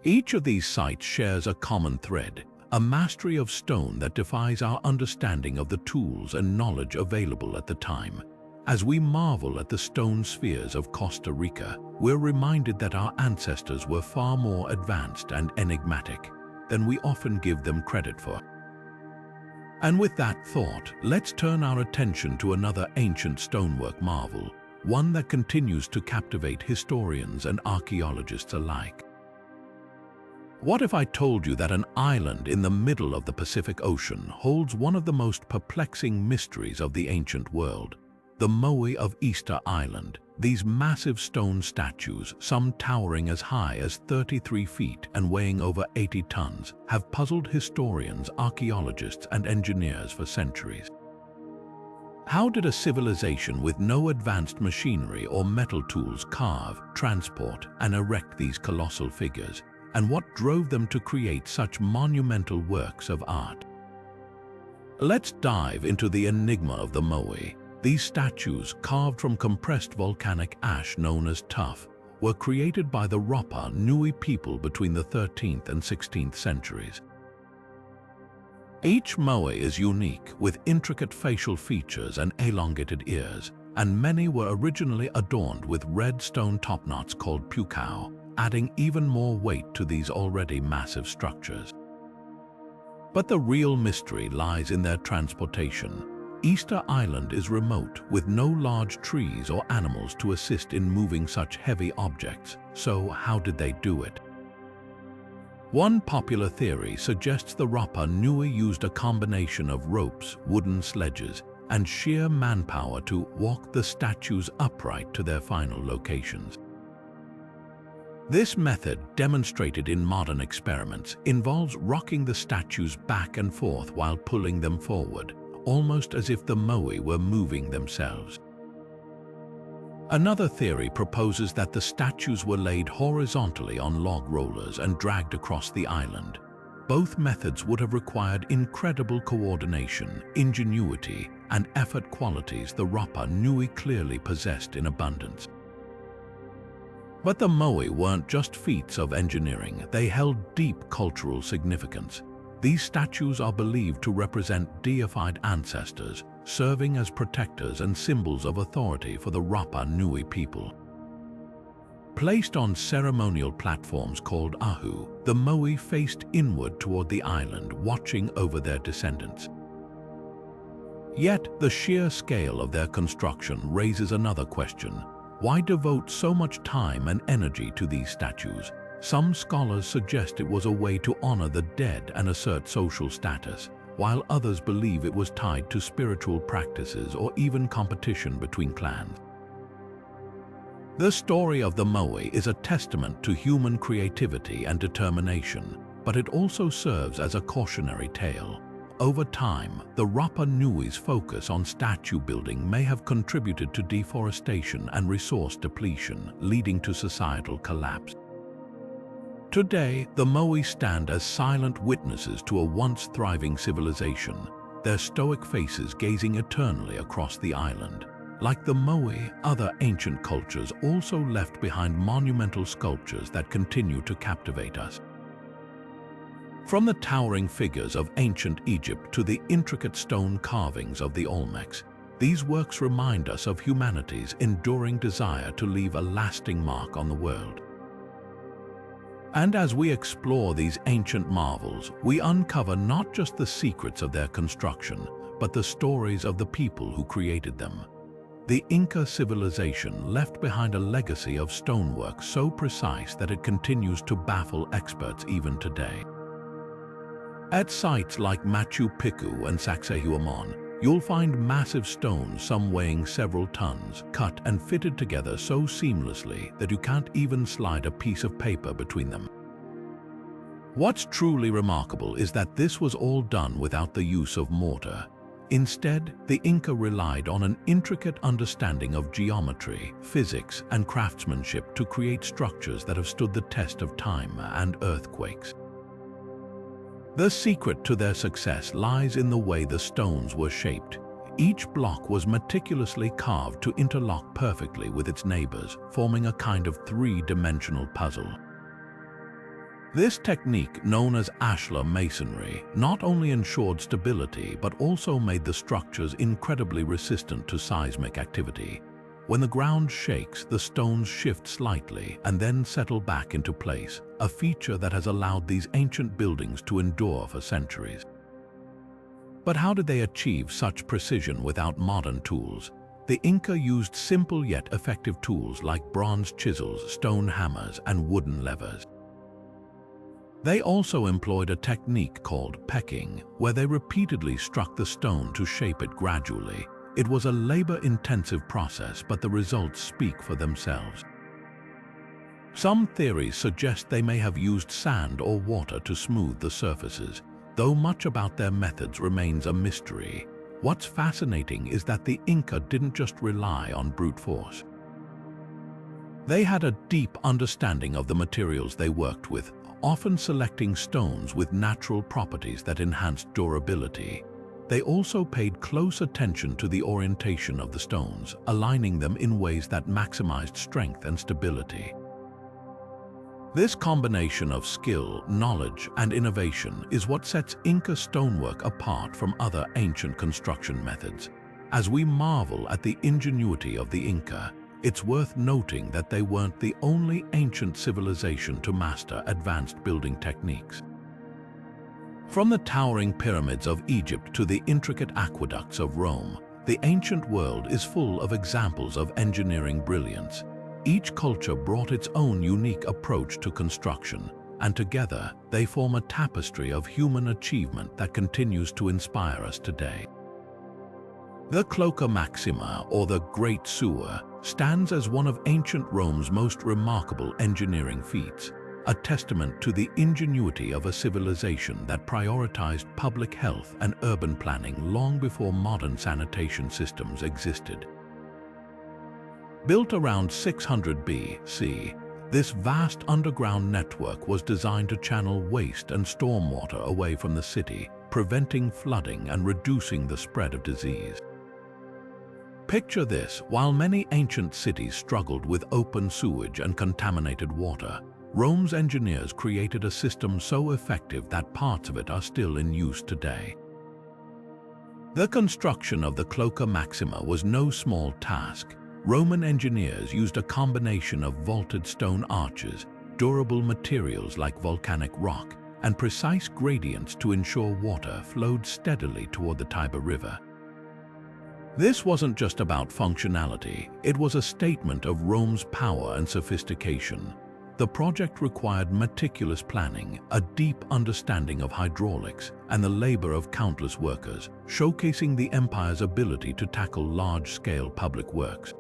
Each of these sites shares a common thread, a mastery of stone that defies our understanding of the tools and knowledge available at the time. As we marvel at the stone spheres of Costa Rica, we're reminded that our ancestors were far more advanced and enigmatic than we often give them credit for. And with that thought, let's turn our attention to another ancient stonework marvel, one that continues to captivate historians and archaeologists alike. What if I told you that an island in the middle of the Pacific Ocean holds one of the most perplexing mysteries of the ancient world? The Moai of Easter Island. These massive stone statues, some towering as high as 33 feet and weighing over 80 tons, have puzzled historians, archaeologists, and engineers for centuries. How did a civilization with no advanced machinery or metal tools carve, transport, and erect these colossal figures? And what drove them to create such monumental works of art? Let's dive into the enigma of the Moai. These statues, carved from compressed volcanic ash known as tuff, were created by the Rapa Nui people between the 13th and 16th centuries. Each Moai is unique, with intricate facial features and elongated ears, and many were originally adorned with red stone topknots called pukao, adding even more weight to these already massive structures. But the real mystery lies in their transportation. Easter Island is remote, with no large trees or animals to assist in moving such heavy objects. So how did they do it? One popular theory suggests the Rapa Nui used a combination of ropes, wooden sledges, and sheer manpower to walk the statues upright to their final locations. This method, demonstrated in modern experiments, involves rocking the statues back and forth while pulling them forward, almost as if the Moai were moving themselves. Another theory proposes that the statues were laid horizontally on log rollers and dragged across the island. Both methods would have required incredible coordination, ingenuity, and effort, qualities the Rapa Nui clearly possessed in abundance. But the Moai weren't just feats of engineering, they held deep cultural significance. These statues are believed to represent deified ancestors, serving as protectors and symbols of authority for the Rapa Nui people. Placed on ceremonial platforms called ahu, the Moai faced inward toward the island, watching over their descendants. Yet, the sheer scale of their construction raises another question. Why devote so much time and energy to these statues? Some scholars suggest it was a way to honor the dead and assert social status, while others believe it was tied to spiritual practices or even competition between clans. The story of the Moai is a testament to human creativity and determination, but it also serves as a cautionary tale. Over time, the Rapa Nui's focus on statue building may have contributed to deforestation and resource depletion, leading to societal collapse. Today, the Moai stand as silent witnesses to a once thriving civilization, their stoic faces gazing eternally across the island. Like the Moai, other ancient cultures also left behind monumental sculptures that continue to captivate us. From the towering figures of ancient Egypt to the intricate stone carvings of the Olmecs, these works remind us of humanity's enduring desire to leave a lasting mark on the world. And as we explore these ancient marvels, we uncover not just the secrets of their construction, but the stories of the people who created them. The Inca civilization left behind a legacy of stonework so precise that it continues to baffle experts even today. At sites like Machu Picchu and Sacsayhuaman, you'll find massive stones, some weighing several tons, cut and fitted together so seamlessly that you can't even slide a piece of paper between them. What's truly remarkable is that this was all done without the use of mortar. Instead, the Inca relied on an intricate understanding of geometry, physics, and craftsmanship to create structures that have stood the test of time and earthquakes. The secret to their success lies in the way the stones were shaped. Each block was meticulously carved to interlock perfectly with its neighbors, forming a kind of three-dimensional puzzle. This technique, known as ashlar masonry, not only ensured stability but also made the structures incredibly resistant to seismic activity. When the ground shakes, the stones shift slightly and then settle back into place, a feature that has allowed these ancient buildings to endure for centuries. But how did they achieve such precision without modern tools? the Inca used simple yet effective tools like bronze chisels, stone hammers, and wooden levers. They also employed a technique called pecking, where they repeatedly struck the stone to shape it gradually. It was a labor-intensive process, but the results speak for themselves. Some theories suggest they may have used sand or water to smooth the surfaces, though much about their methods remains a mystery. What's fascinating is that the Inca didn't just rely on brute force. They had a deep understanding of the materials they worked with, often selecting stones with natural properties that enhanced durability. They also paid close attention to the orientation of the stones, aligning them in ways that maximized strength and stability. This combination of skill, knowledge, and innovation is what sets Inca stonework apart from other ancient construction methods. As we marvel at the ingenuity of the Inca, it's worth noting that they weren't the only ancient civilization to master advanced building techniques. From the towering pyramids of Egypt to the intricate aqueducts of Rome, the ancient world is full of examples of engineering brilliance. Each culture brought its own unique approach to construction, and together they form a tapestry of human achievement that continues to inspire us today. The Cloaca Maxima, or the Great Sewer, stands as one of ancient Rome's most remarkable engineering feats, a testament to the ingenuity of a civilization that prioritized public health and urban planning long before modern sanitation systems existed. Built around 600 BC, this vast underground network was designed to channel waste and stormwater away from the city, preventing flooding and reducing the spread of disease. Picture this: while many ancient cities struggled with open sewage and contaminated water, Rome's engineers created a system so effective that parts of it are still in use today. The construction of the Cloaca Maxima was no small task. Roman engineers used a combination of vaulted stone arches, durable materials like volcanic rock, and precise gradients to ensure water flowed steadily toward the Tiber River. This wasn't just about functionality, it was a statement of Rome's power and sophistication. The project required meticulous planning, a deep understanding of hydraulics, and the labor of countless workers, showcasing the empire's ability to tackle large-scale public works.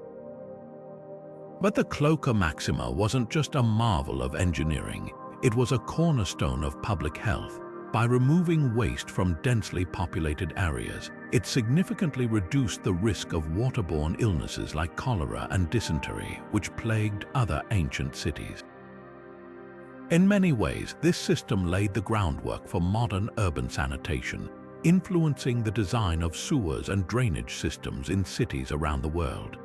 But the Cloaca Maxima wasn't just a marvel of engineering, it was a cornerstone of public health. By removing waste from densely populated areas, it significantly reduced the risk of waterborne illnesses like cholera and dysentery, which plagued other ancient cities. In many ways, this system laid the groundwork for modern urban sanitation, influencing the design of sewers and drainage systems in cities around the world.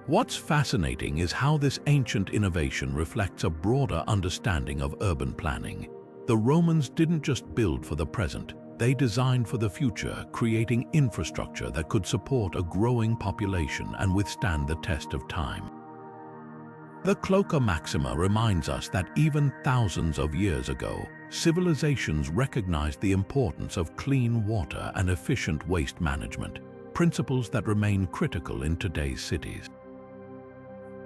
What's fascinating is how this ancient innovation reflects a broader understanding of urban planning. The Romans didn't just build for the present, they designed for the future, creating infrastructure that could support a growing population and withstand the test of time. The Cloaca Maxima reminds us that even thousands of years ago, civilizations recognized the importance of clean water and efficient waste management, principles that remain critical in today's cities.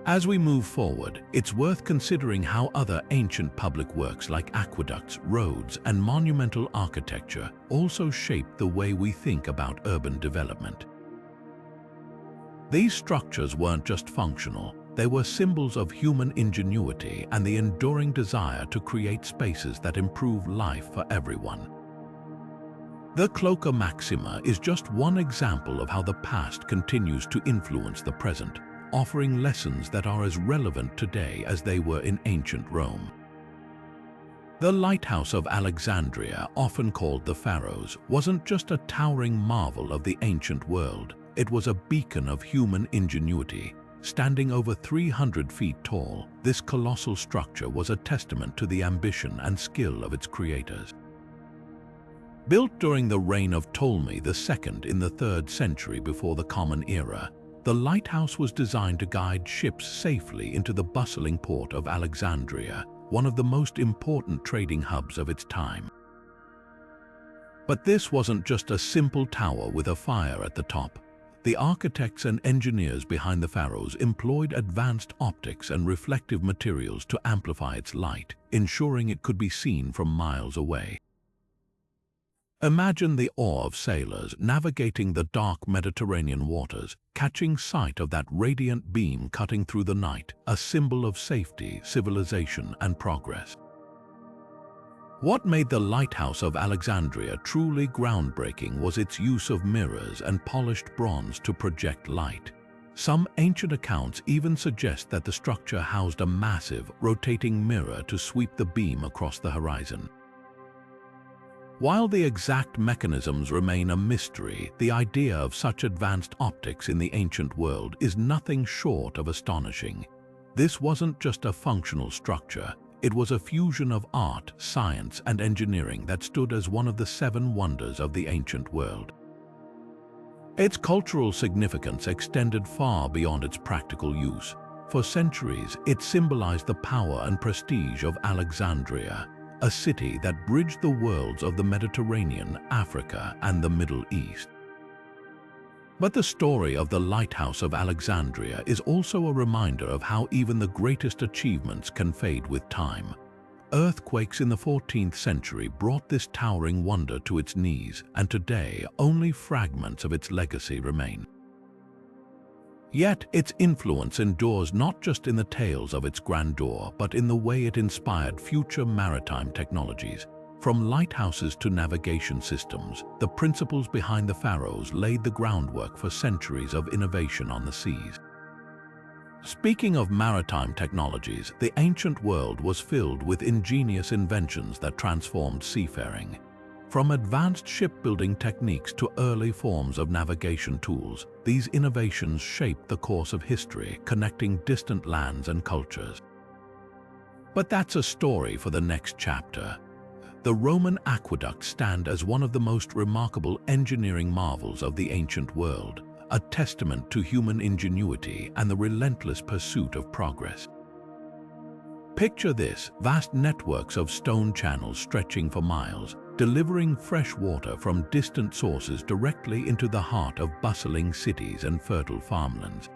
As we move forward, it's worth considering how other ancient public works like aqueducts, roads, and monumental architecture also shaped the way we think about urban development. These structures weren't just functional, they were symbols of human ingenuity and the enduring desire to create spaces that improve life for everyone. The Cloaca Maxima is just one example of how the past continues to influence the present, offering lessons that are as relevant today as they were in ancient Rome. The Lighthouse of Alexandria, often called the Pharos, wasn't just a towering marvel of the ancient world, it was a beacon of human ingenuity. Standing over 300 feet tall, this colossal structure was a testament to the ambition and skill of its creators. Built during the reign of Ptolemy II in the 3rd century before the Common Era, the lighthouse was designed to guide ships safely into the bustling port of Alexandria, one of the most important trading hubs of its time. But this wasn't just a simple tower with a fire at the top. the architects and engineers behind the pharaohs employed advanced optics and reflective materials to amplify its light, ensuring it could be seen from miles away. Imagine the awe of sailors navigating the dark Mediterranean waters, catching sight of that radiant beam cutting through the night, a symbol of safety, civilization, and progress. What made the Lighthouse of Alexandria truly groundbreaking was its use of mirrors and polished bronze to project light. Some ancient accounts even suggest that the structure housed a massive, rotating mirror to sweep the beam across the horizon. While the exact mechanisms remain a mystery, the idea of such advanced optics in the ancient world is nothing short of astonishing. This wasn't just a functional structure, it was a fusion of art, science, and engineering that stood as one of the 7 wonders of the ancient world. Its cultural significance extended far beyond its practical use. For centuries, it symbolized the power and prestige of Alexandria, a city that bridged the worlds of the Mediterranean, Africa, and the Middle East. But the story of the Lighthouse of Alexandria is also a reminder of how even the greatest achievements can fade with time. Earthquakes in the 14th century brought this towering wonder to its knees, and today only fragments of its legacy remain. Yet its influence endures not just in the tales of its grandeur, but in the way it inspired future maritime technologies. From lighthouses to navigation systems, the principles behind the pharaohs laid the groundwork for centuries of innovation on the seas. Speaking of maritime technologies, the ancient world was filled with ingenious inventions that transformed seafaring. From advanced shipbuilding techniques to early forms of navigation tools, these innovations shaped the course of history, connecting distant lands and cultures. But that's a story for the next chapter. The Roman aqueducts stand as one of the most remarkable engineering marvels of the ancient world, a testament to human ingenuity and the relentless pursuit of progress. Picture this: vast networks of stone channels stretching for miles, delivering fresh water from distant sources directly into the heart of bustling cities and fertile farmlands.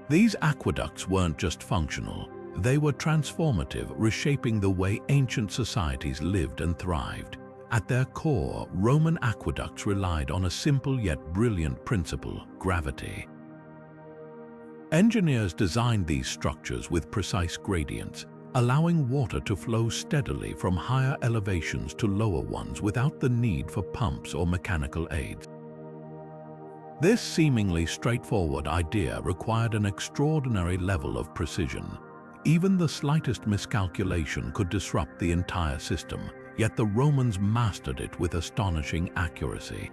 These aqueducts weren't just functional, they were transformative, reshaping the way ancient societies lived and thrived. At their core, Roman aqueducts relied on a simple yet brilliant principle: gravity. Engineers designed these structures with precise gradients, allowing water to flow steadily from higher elevations to lower ones without the need for pumps or mechanical aids. This seemingly straightforward idea required an extraordinary level of precision. Even the slightest miscalculation could disrupt the entire system, yet the Romans mastered it with astonishing accuracy.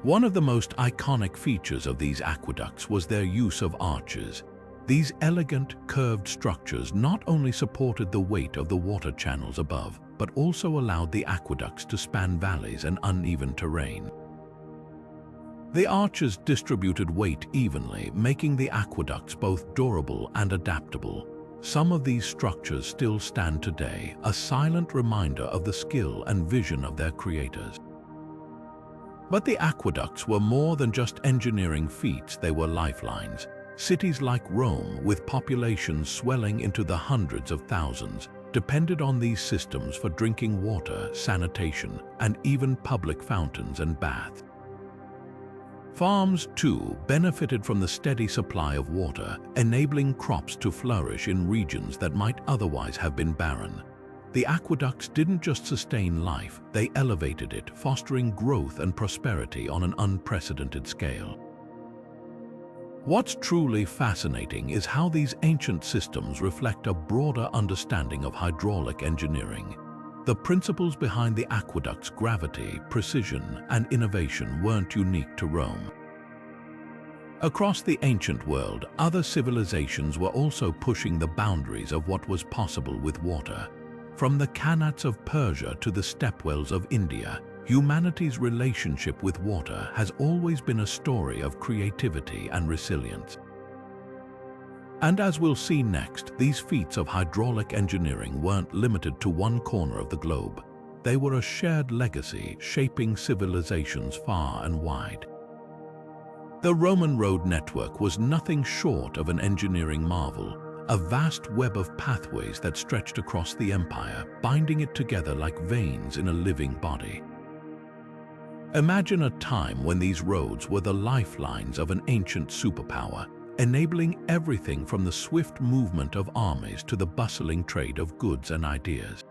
One of the most iconic features of these aqueducts was their use of arches. These elegant, curved structures not only supported the weight of the water channels above, but also allowed the aqueducts to span valleys and uneven terrain. The arches distributed weight evenly, making the aqueducts both durable and adaptable. Some of these structures still stand today, a silent reminder of the skill and vision of their creators. But the aqueducts were more than just engineering feats, they were lifelines. Cities like Rome, with populations swelling into the hundreds of thousands, depended on these systems for drinking water, sanitation, and even public fountains and baths. Farms, too, benefited from the steady supply of water, enabling crops to flourish in regions that might otherwise have been barren. The aqueducts didn't just sustain life, they elevated it, fostering growth and prosperity on an unprecedented scale. What's truly fascinating is how these ancient systems reflect a broader understanding of hydraulic engineering. The principles behind the aqueducts' gravity, precision, and innovation weren't unique to Rome. Across the ancient world, other civilizations were also pushing the boundaries of what was possible with water. From the Kanats of Persia to the stepwells of India, humanity's relationship with water has always been a story of creativity and resilience. And as we'll see next, these feats of hydraulic engineering weren't limited to one corner of the globe. They were a shared legacy, shaping civilizations far and wide. The Roman road network was nothing short of an engineering marvel, a vast web of pathways that stretched across the empire, binding it together like veins in a living body. Imagine a time when these roads were the lifelines of an ancient superpower, enabling everything from the swift movement of armies to the bustling trade of goods and ideas.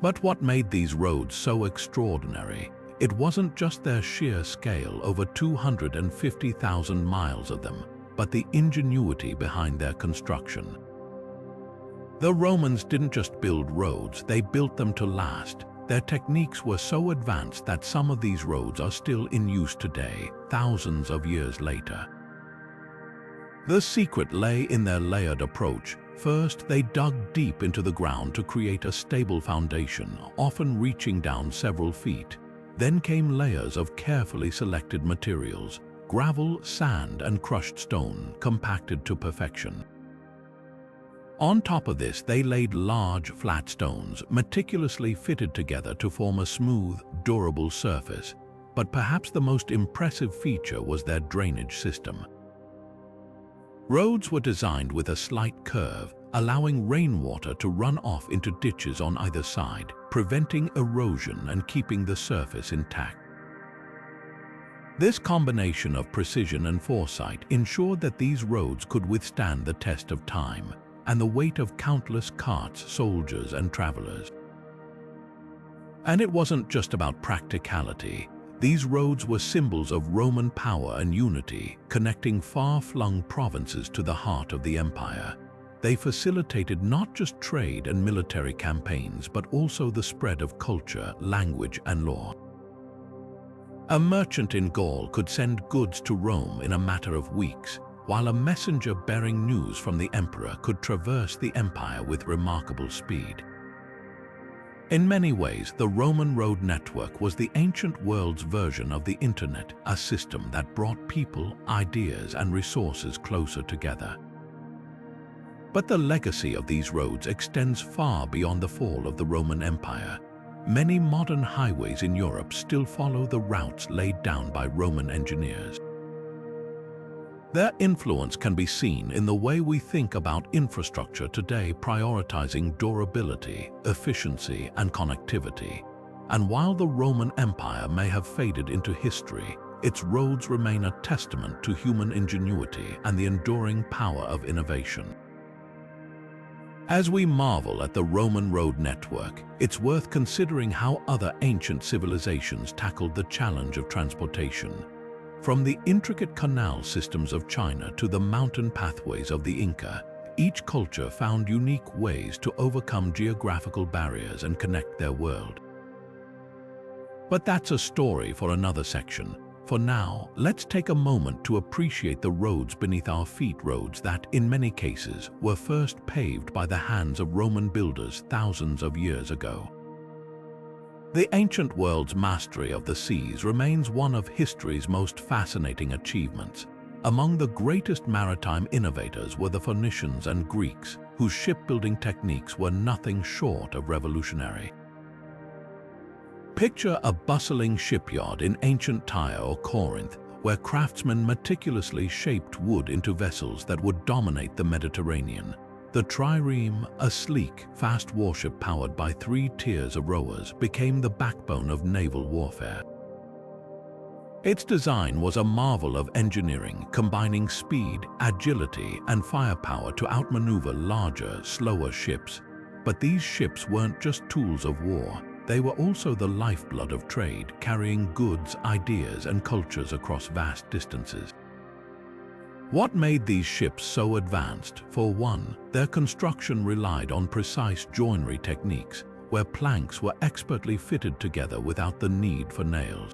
But what made these roads so extraordinary? It wasn't just their sheer scale, over 250,000 miles of them, but the ingenuity behind their construction. The Romans didn't just build roads, they built them to last. Their techniques were so advanced that some of these roads are still in use today, thousands of years later. The secret lay in their layered approach. First, they dug deep into the ground to create a stable foundation, often reaching down several feet. Then came layers of carefully selected materials, gravel, sand, and crushed stone, compacted to perfection. On top of this, they laid large, flat stones, meticulously fitted together to form a smooth, durable surface. But perhaps the most impressive feature was their drainage system. Roads were designed with a slight curve, allowing rainwater to run off into ditches on either side, preventing erosion and keeping the surface intact. This combination of precision and foresight ensured that these roads could withstand the test of time and the weight of countless carts, soldiers, and travelers. And it wasn't just about practicality. These roads were symbols of Roman power and unity, connecting far-flung provinces to the heart of the empire. They facilitated not just trade and military campaigns, but also the spread of culture, language, and law. A merchant in Gaul could send goods to Rome in a matter of weeks, while a messenger bearing news from the emperor could traverse the empire with remarkable speed. In many ways, the Roman road network was the ancient world's version of the internet, a system that brought people, ideas, and resources closer together. But the legacy of these roads extends far beyond the fall of the Roman Empire. Many modern highways in Europe still follow the routes laid down by Roman engineers. Their influence can be seen in the way we think about infrastructure today, prioritizing durability, efficiency, and connectivity. And while the Roman Empire may have faded into history, its roads remain a testament to human ingenuity and the enduring power of innovation. As we marvel at the Roman road network, it's worth considering how other ancient civilizations tackled the challenge of transportation. From the intricate canal systems of China to the mountain pathways of the Inca, each culture found unique ways to overcome geographical barriers and connect their world. But that's a story for another section. For now, let's take a moment to appreciate the roads beneath our feet, roads that, in many cases, were first paved by the hands of Roman builders thousands of years ago. The ancient world's mastery of the seas remains one of history's most fascinating achievements. Among the greatest maritime innovators were the Phoenicians and Greeks, whose shipbuilding techniques were nothing short of revolutionary. Picture a bustling shipyard in ancient Tyre or Corinth, where craftsmen meticulously shaped wood into vessels that would dominate the Mediterranean. The trireme, a sleek, fast warship powered by 3 tiers of rowers, became the backbone of naval warfare. Its design was a marvel of engineering, combining speed, agility, and firepower to outmaneuver larger, slower ships. But these ships weren't just tools of war. They were also the lifeblood of trade, carrying goods, ideas, and cultures across vast distances. What made these ships so advanced? For one, their construction relied on precise joinery techniques, where planks were expertly fitted together without the need for nails.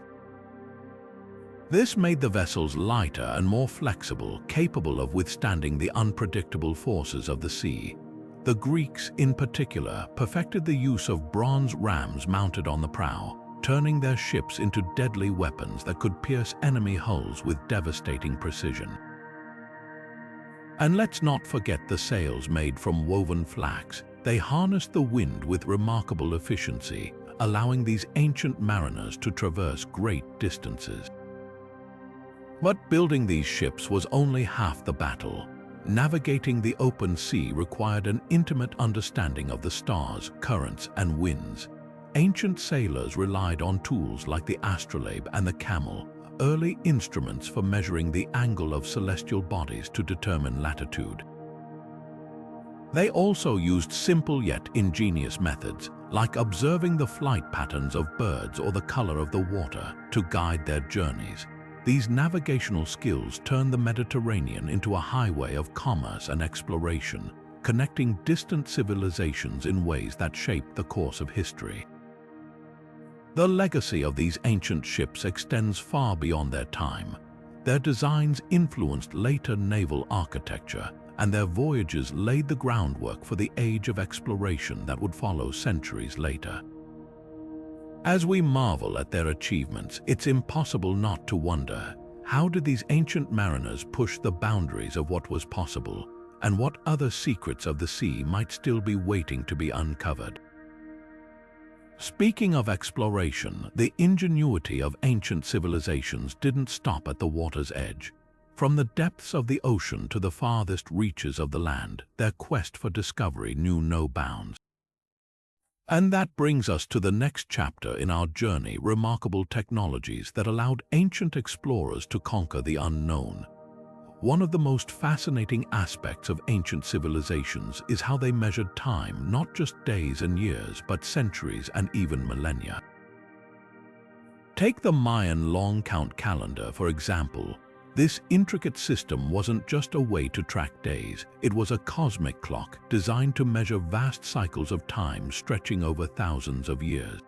This made the vessels lighter and more flexible, capable of withstanding the unpredictable forces of the sea. The Greeks, in particular, perfected the use of bronze rams mounted on the prow, turning their ships into deadly weapons that could pierce enemy hulls with devastating precision. And let's not forget the sails made from woven flax. They harnessed the wind with remarkable efficiency, allowing these ancient mariners to traverse great distances. But building these ships was only half the battle. Navigating the open sea required an intimate understanding of the stars, currents, and winds. Ancient sailors relied on tools like the astrolabe and the camel, early instruments for measuring the angle of celestial bodies to determine latitude. They also used simple yet ingenious methods, like observing the flight patterns of birds or the color of the water, to guide their journeys. These navigational skills turned the Mediterranean into a highway of commerce and exploration, connecting distant civilizations in ways that shaped the course of history. The legacy of these ancient ships extends far beyond their time. Their designs influenced later naval architecture, and their voyages laid the groundwork for the age of exploration that would follow centuries later. As we marvel at their achievements, it's impossible not to wonder, how did these ancient mariners push the boundaries of what was possible, and what other secrets of the sea might still be waiting to be uncovered? Speaking of exploration, the ingenuity of ancient civilizations didn't stop at the water's edge. From the depths of the ocean to the farthest reaches of the land, their quest for discovery knew no bounds. And that brings us to the next chapter in our journey: remarkable technologies that allowed ancient explorers to conquer the unknown. One of the most fascinating aspects of ancient civilizations is how they measured time, not just days and years, but centuries and even millennia. Take the Mayan long count calendar, for example. This intricate system wasn't just a way to track days, it was a cosmic clock designed to measure vast cycles of time stretching over thousands of years.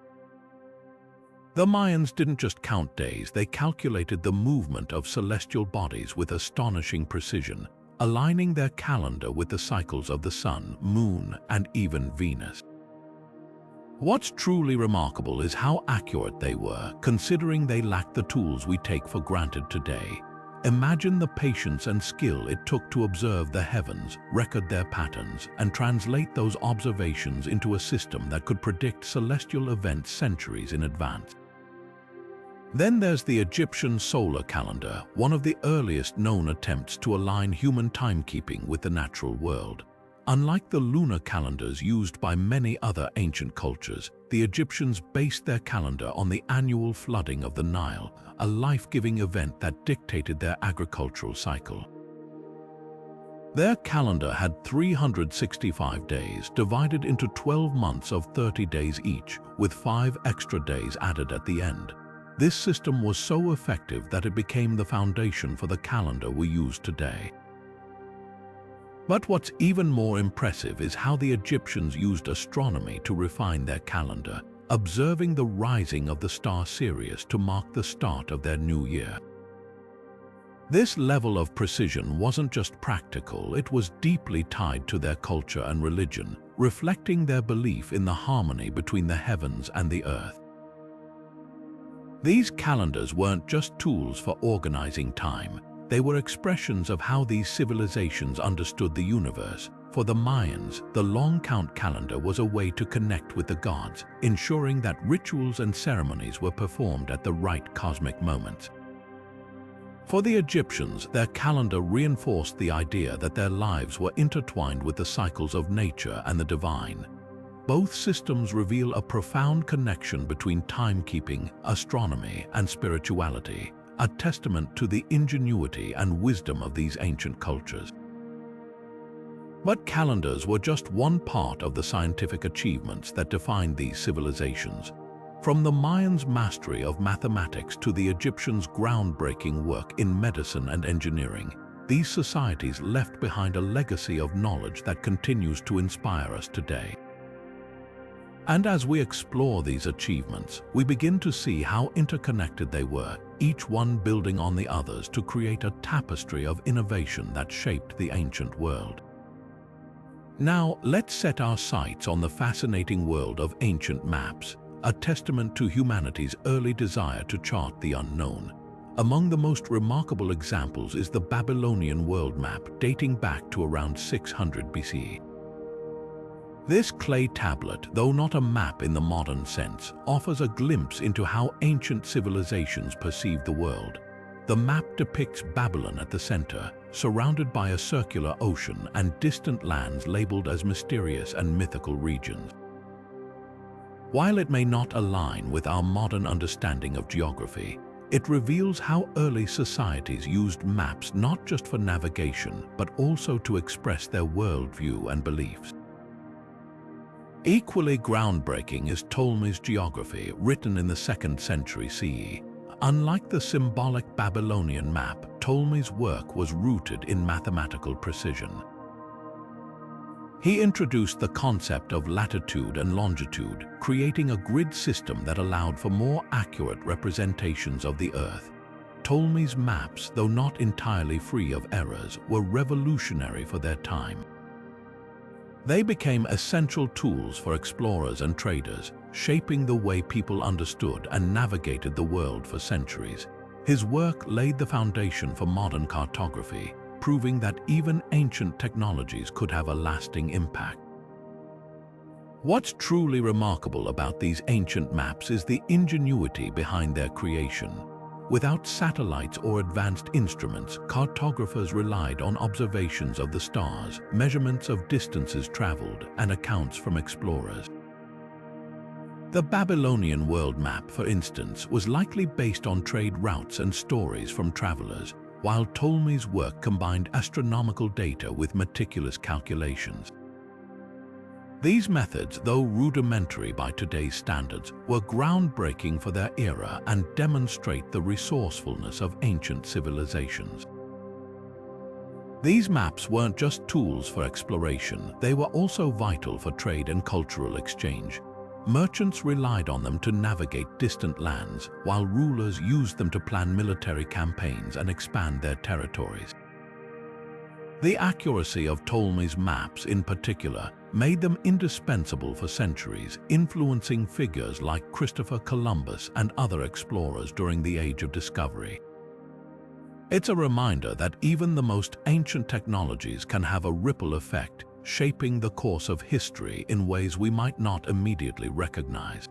The Mayans didn't just count days, they calculated the movement of celestial bodies with astonishing precision, aligning their calendar with the cycles of the sun, moon, and even Venus. What's truly remarkable is how accurate they were, considering they lacked the tools we take for granted today. Imagine the patience and skill it took to observe the heavens, record their patterns, and translate those observations into a system that could predict celestial events centuries in advance. Then there's the Egyptian solar calendar, one of the earliest known attempts to align human timekeeping with the natural world. Unlike the lunar calendars used by many other ancient cultures, the Egyptians based their calendar on the annual flooding of the Nile, a life-giving event that dictated their agricultural cycle. Their calendar had 365 days, divided into 12 months of 30 days each, with 5 extra days added at the end. This system was so effective that it became the foundation for the calendar we use today. But what's even more impressive is how the Egyptians used astronomy to refine their calendar, observing the rising of the star Sirius to mark the start of their new year. This level of precision wasn't just practical, it was deeply tied to their culture and religion, reflecting their belief in the harmony between the heavens and the earth. These calendars weren't just tools for organizing time. They were expressions of how these civilizations understood the universe. For the Mayans, the long count calendar was a way to connect with the gods, ensuring that rituals and ceremonies were performed at the right cosmic moments. For the Egyptians, their calendar reinforced the idea that their lives were intertwined with the cycles of nature and the divine. Both systems reveal a profound connection between timekeeping, astronomy, and spirituality, a testament to the ingenuity and wisdom of these ancient cultures. But calendars were just one part of the scientific achievements that defined these civilizations. From the Mayans' mastery of mathematics to the Egyptians' groundbreaking work in medicine and engineering, these societies left behind a legacy of knowledge that continues to inspire us today. And as we explore these achievements, we begin to see how interconnected they were, each one building on the others to create a tapestry of innovation that shaped the ancient world. Now, let's set our sights on the fascinating world of ancient maps, a testament to humanity's early desire to chart the unknown. Among the most remarkable examples is the Babylonian world map, dating back to around 600 BCE. This clay tablet, though not a map in the modern sense, offers a glimpse into how ancient civilizations perceived the world. The map depicts Babylon at the center, surrounded by a circular ocean and distant lands labeled as mysterious and mythical regions. While it may not align with our modern understanding of geography, it reveals how early societies used maps not just for navigation, but also to express their worldview and beliefs. Equally groundbreaking is Ptolemy's geography, written in the 2nd century CE. Unlike the symbolic Babylonian map, Ptolemy's work was rooted in mathematical precision. He introduced the concept of latitude and longitude, creating a grid system that allowed for more accurate representations of the Earth. Ptolemy's maps, though not entirely free of errors, were revolutionary for their time. They became essential tools for explorers and traders, shaping the way people understood and navigated the world for centuries. His work laid the foundation for modern cartography, proving that even ancient technologies could have a lasting impact. What's truly remarkable about these ancient maps is the ingenuity behind their creation. Without satellites or advanced instruments, cartographers relied on observations of the stars, measurements of distances traveled, and accounts from explorers. The Babylonian world map, for instance, was likely based on trade routes and stories from travelers, while Ptolemy's work combined astronomical data with meticulous calculations. These methods, though rudimentary by today's standards, were groundbreaking for their era and demonstrate the resourcefulness of ancient civilizations. These maps weren't just tools for exploration, they were also vital for trade and cultural exchange. Merchants relied on them to navigate distant lands, while rulers used them to plan military campaigns and expand their territories. The accuracy of Ptolemy's maps, in particular, made them indispensable for centuries, influencing figures like Christopher Columbus and other explorers during the Age of Discovery. It's a reminder that even the most ancient technologies can have a ripple effect, shaping the course of history in ways we might not immediately recognize.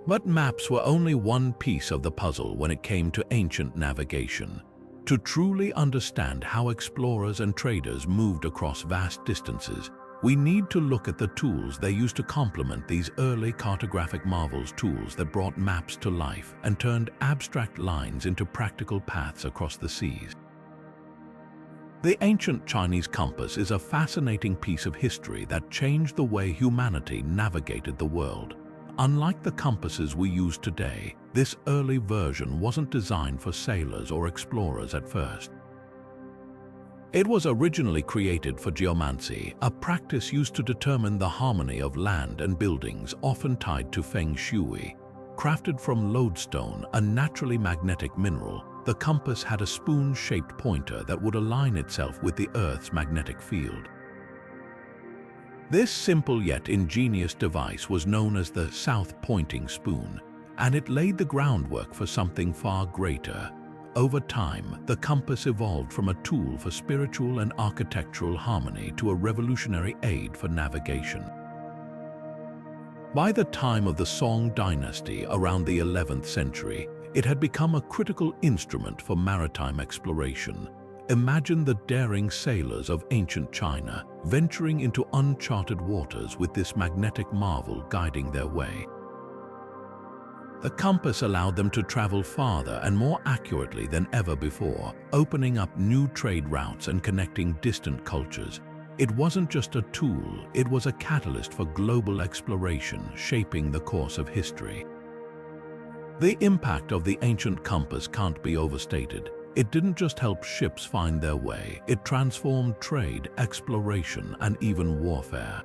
But maps were only one piece of the puzzle when it came to ancient navigation. To truly understand how explorers and traders moved across vast distances, we need to look at the tools they used to complement these early cartographic marvels, tools that brought maps to life and turned abstract lines into practical paths across the seas. The ancient Chinese compass is a fascinating piece of history that changed the way humanity navigated the world. Unlike the compasses we use today, this early version wasn't designed for sailors or explorers at first. It was originally created for geomancy, a practice used to determine the harmony of land and buildings, often tied to feng shui. Crafted from lodestone, a naturally magnetic mineral, the compass had a spoon-shaped pointer that would align itself with the Earth's magnetic field. This simple yet ingenious device was known as the south-pointing spoon, and it laid the groundwork for something far greater. Over time, the compass evolved from a tool for spiritual and architectural harmony to a revolutionary aid for navigation. By the time of the Song dynasty, around the 11th century, it had become a critical instrument for maritime exploration. Imagine the daring sailors of ancient China venturing into uncharted waters with this magnetic marvel guiding their way. The compass allowed them to travel farther and more accurately than ever before, opening up new trade routes and connecting distant cultures. It wasn't just a tool, it was a catalyst for global exploration, shaping the course of history. The impact of the ancient compass can't be overstated. It didn't just help ships find their way, it transformed trade, exploration, and even warfare.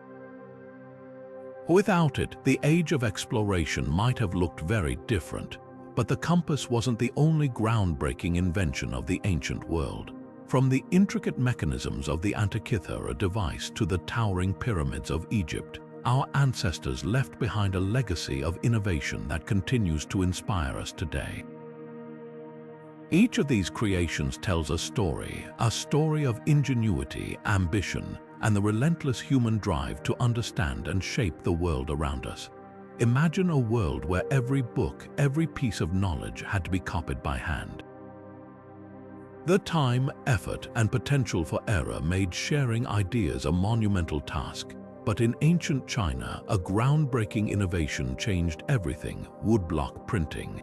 Without it, the age of exploration might have looked very different, but the compass wasn't the only groundbreaking invention of the ancient world. From the intricate mechanisms of the Antikythera device to the towering pyramids of Egypt, our ancestors left behind a legacy of innovation that continues to inspire us today. Each of these creations tells a story of ingenuity, ambition, and the relentless human drive to understand and shape the world around us. Imagine a world where every book, every piece of knowledge had to be copied by hand. The time, effort, and potential for error made sharing ideas a monumental task. But in ancient China, a groundbreaking innovation changed everything: woodblock printing.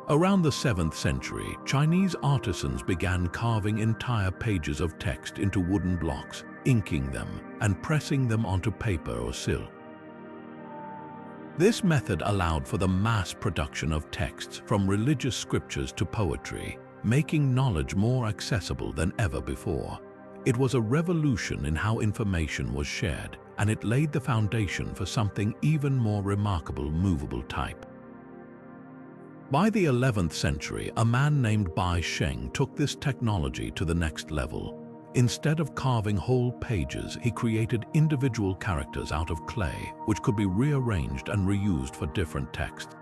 Around the 7th century, Chinese artisans began carving entire pages of text into wooden blocks, inking them, and pressing them onto paper or silk. This method allowed for the mass production of texts, from religious scriptures to poetry, making knowledge more accessible than ever before. It was a revolution in how information was shared, and it laid the foundation for something even more remarkable: movable type. By the 11th century, a man named Bai Sheng took this technology to the next level. Instead of carving whole pages, he created individual characters out of clay, which could be rearranged and reused for different texts.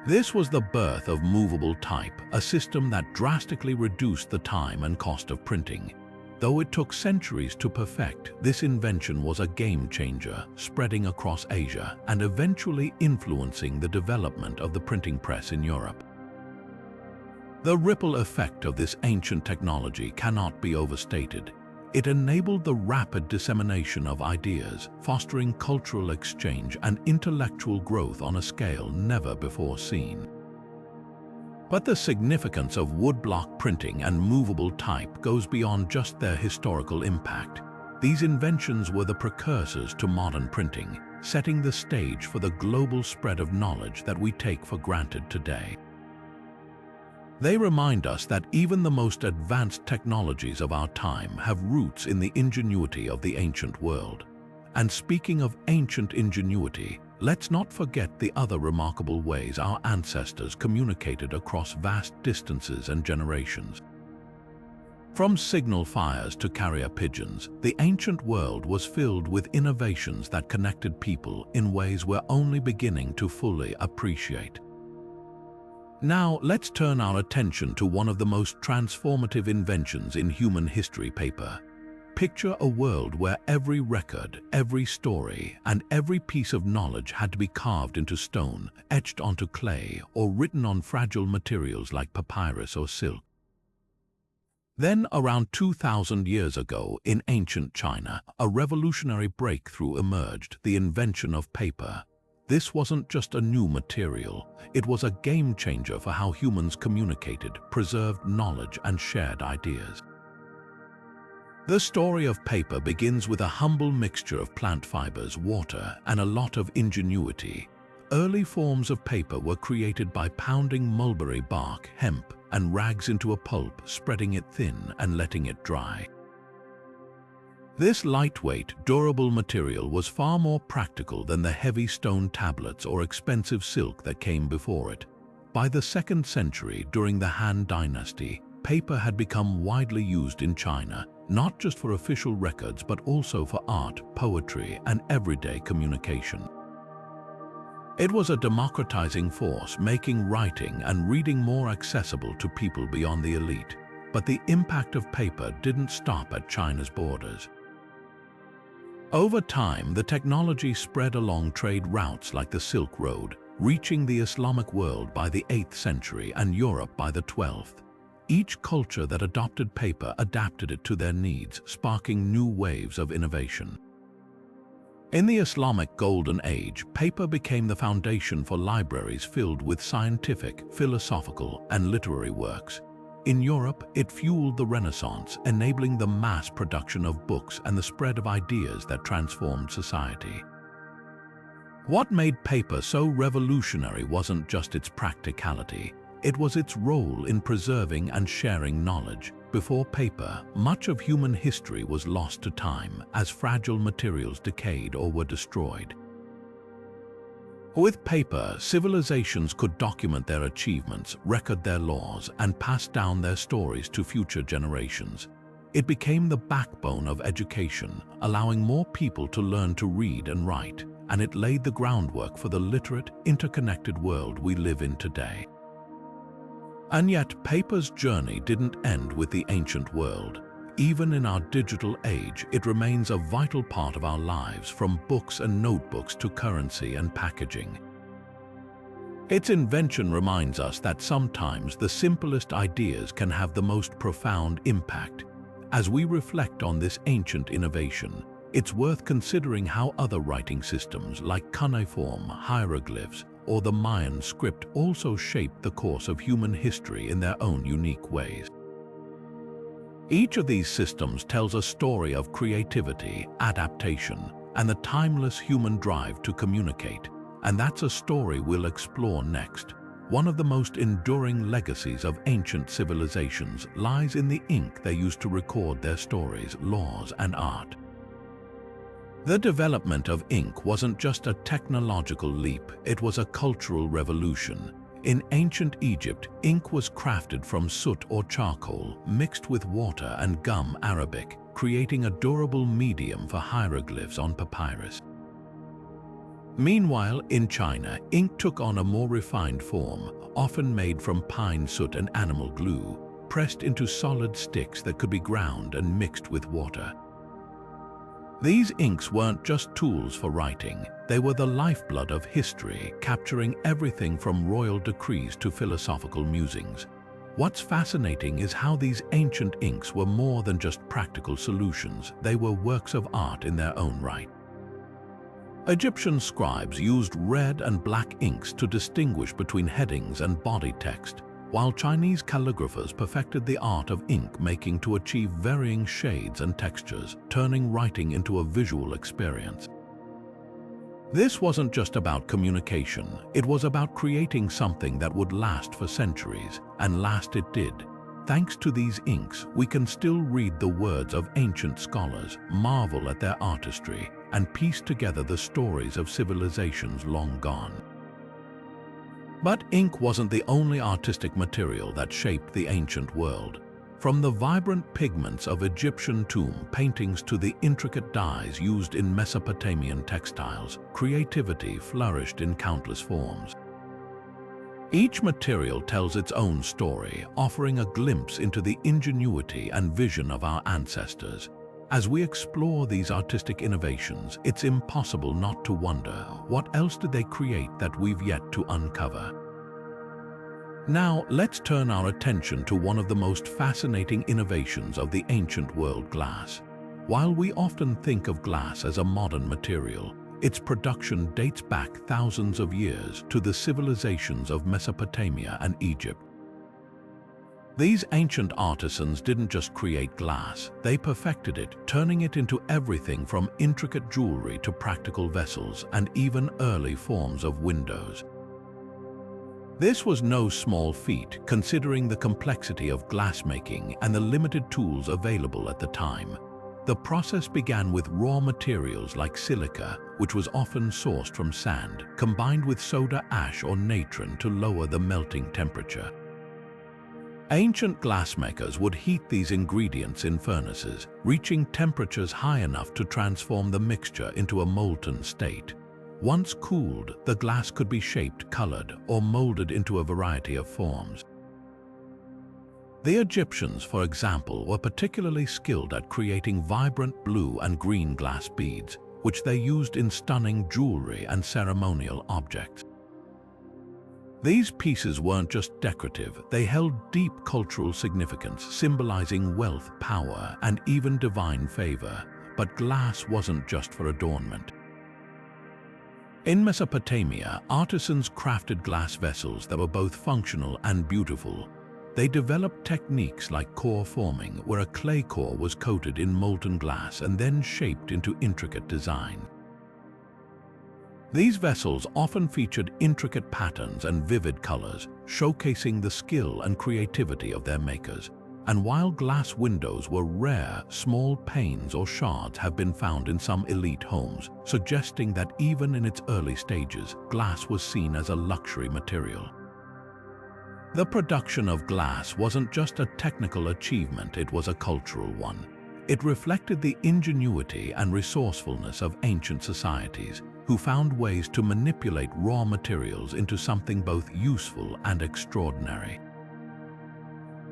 This was the birth of movable type, a system that drastically reduced the time and cost of printing. Though it took centuries to perfect, this invention was a game changer, spreading across Asia and eventually influencing the development of the printing press in Europe. The ripple effect of this ancient technology cannot be overstated. It enabled the rapid dissemination of ideas, fostering cultural exchange and intellectual growth on a scale never before seen. But the significance of woodblock printing and movable type goes beyond just their historical impact. These inventions were the precursors to modern printing, setting the stage for the global spread of knowledge that we take for granted today. They remind us that even the most advanced technologies of our time have roots in the ingenuity of the ancient world. And speaking of ancient ingenuity, let's not forget the other remarkable ways our ancestors communicated across vast distances and generations. From signal fires to carrier pigeons, the ancient world was filled with innovations that connected people in ways we're only beginning to fully appreciate. Now, let's turn our attention to one of the most transformative inventions in human history: paper. Picture a world where every record, every story, and every piece of knowledge had to be carved into stone, etched onto clay, or written on fragile materials like papyrus or silk. Then, around 2,000 years ago, in ancient China, a revolutionary breakthrough emerged: the invention of paper. This wasn't just a new material, it was a game changer for how humans communicated, preserved knowledge, and shared ideas. The story of paper begins with a humble mixture of plant fibers, water, and a lot of ingenuity. Early forms of paper were created by pounding mulberry bark, hemp, and rags into a pulp, spreading it thin and letting it dry. This lightweight, durable material was far more practical than the heavy stone tablets or expensive silk that came before it. By the 2nd century, during the Han Dynasty, paper had become widely used in China, not just for official records but also for art, poetry, and everyday communication. It was a democratizing force, making writing and reading more accessible to people beyond the elite. But the impact of paper didn't stop at China's borders. Over time, the technology spread along trade routes like the Silk Road, reaching the Islamic world by the 8th century and Europe by the 12th. Each culture that adopted paper adapted it to their needs, sparking new waves of innovation. In the Islamic Golden Age, paper became the foundation for libraries filled with scientific, philosophical, and literary works. In Europe, it fueled the Renaissance, enabling the mass production of books and the spread of ideas that transformed society. What made paper so revolutionary wasn't just its practicality, it was its role in preserving and sharing knowledge. Before paper, much of human history was lost to time as fragile materials decayed or were destroyed. With paper, civilizations could document their achievements, record their laws, and pass down their stories to future generations. It became the backbone of education, allowing more people to learn to read and write, and it laid the groundwork for the literate, interconnected world we live in today. And yet, paper's journey didn't end with the ancient world. Even in our digital age, it remains a vital part of our lives, from books and notebooks to currency and packaging. Its invention reminds us that sometimes the simplest ideas can have the most profound impact. As we reflect on this ancient innovation, it's worth considering how other writing systems like cuneiform hieroglyphs or the Mayan script also shaped the course of human history in their own unique ways. Each of these systems tells a story of creativity, adaptation, and the timeless human drive to communicate. And that's a story we'll explore next. One of the most enduring legacies of ancient civilizations lies in the ink they used to record their stories, laws, and art. The development of ink wasn't just a technological leap, it was a cultural revolution. In ancient Egypt, ink was crafted from soot or charcoal, mixed with water and gum arabic, creating a durable medium for hieroglyphs on papyrus. Meanwhile, in China, ink took on a more refined form, often made from pine soot and animal glue, pressed into solid sticks that could be ground and mixed with water. These inks weren't just tools for writing, they were the lifeblood of history, capturing everything from royal decrees to philosophical musings. What's fascinating is how these ancient inks were more than just practical solutions, they were works of art in their own right. Egyptian scribes used red and black inks to distinguish between headings and body text, while Chinese calligraphers perfected the art of ink making to achieve varying shades and textures, turning writing into a visual experience. This wasn't just about communication, it was about creating something that would last for centuries, and last it did. Thanks to these inks, we can still read the words of ancient scholars, marvel at their artistry, and piece together the stories of civilizations long gone. But ink wasn't the only artistic material that shaped the ancient world. From the vibrant pigments of Egyptian tomb paintings to the intricate dyes used in Mesopotamian textiles, creativity flourished in countless forms. Each material tells its own story, offering a glimpse into the ingenuity and vision of our ancestors. As we explore these artistic innovations, it's impossible not to wonder, what else did they create that we've yet to uncover? Now, let's turn our attention to one of the most fascinating innovations of the ancient world, glass. While we often think of glass as a modern material, its production dates back thousands of years to the civilizations of Mesopotamia and Egypt. These ancient artisans didn't just create glass, they perfected it, turning it into everything from intricate jewelry to practical vessels and even early forms of windows. This was no small feat, considering the complexity of glassmaking and the limited tools available at the time. The process began with raw materials like silica, which was often sourced from sand, combined with soda ash or natron to lower the melting temperature. Ancient glassmakers would heat these ingredients in furnaces, reaching temperatures high enough to transform the mixture into a molten state. Once cooled, the glass could be shaped, colored, or molded into a variety of forms. The Egyptians, for example, were particularly skilled at creating vibrant blue and green glass beads, which they used in stunning jewelry and ceremonial objects. These pieces weren't just decorative, they held deep cultural significance, symbolizing wealth, power, and even divine favor. But glass wasn't just for adornment. In Mesopotamia, artisans crafted glass vessels that were both functional and beautiful. They developed techniques like core forming, where a clay core was coated in molten glass and then shaped into intricate design. These vessels often featured intricate patterns and vivid colors, showcasing the skill and creativity of their makers. And while glass windows were rare, small panes or shards have been found in some elite homes, suggesting that even in its early stages, glass was seen as a luxury material. The production of glass wasn't just a technical achievement, it was a cultural one. It reflected the ingenuity and resourcefulness of ancient societies, who found ways to manipulate raw materials into something both useful and extraordinary.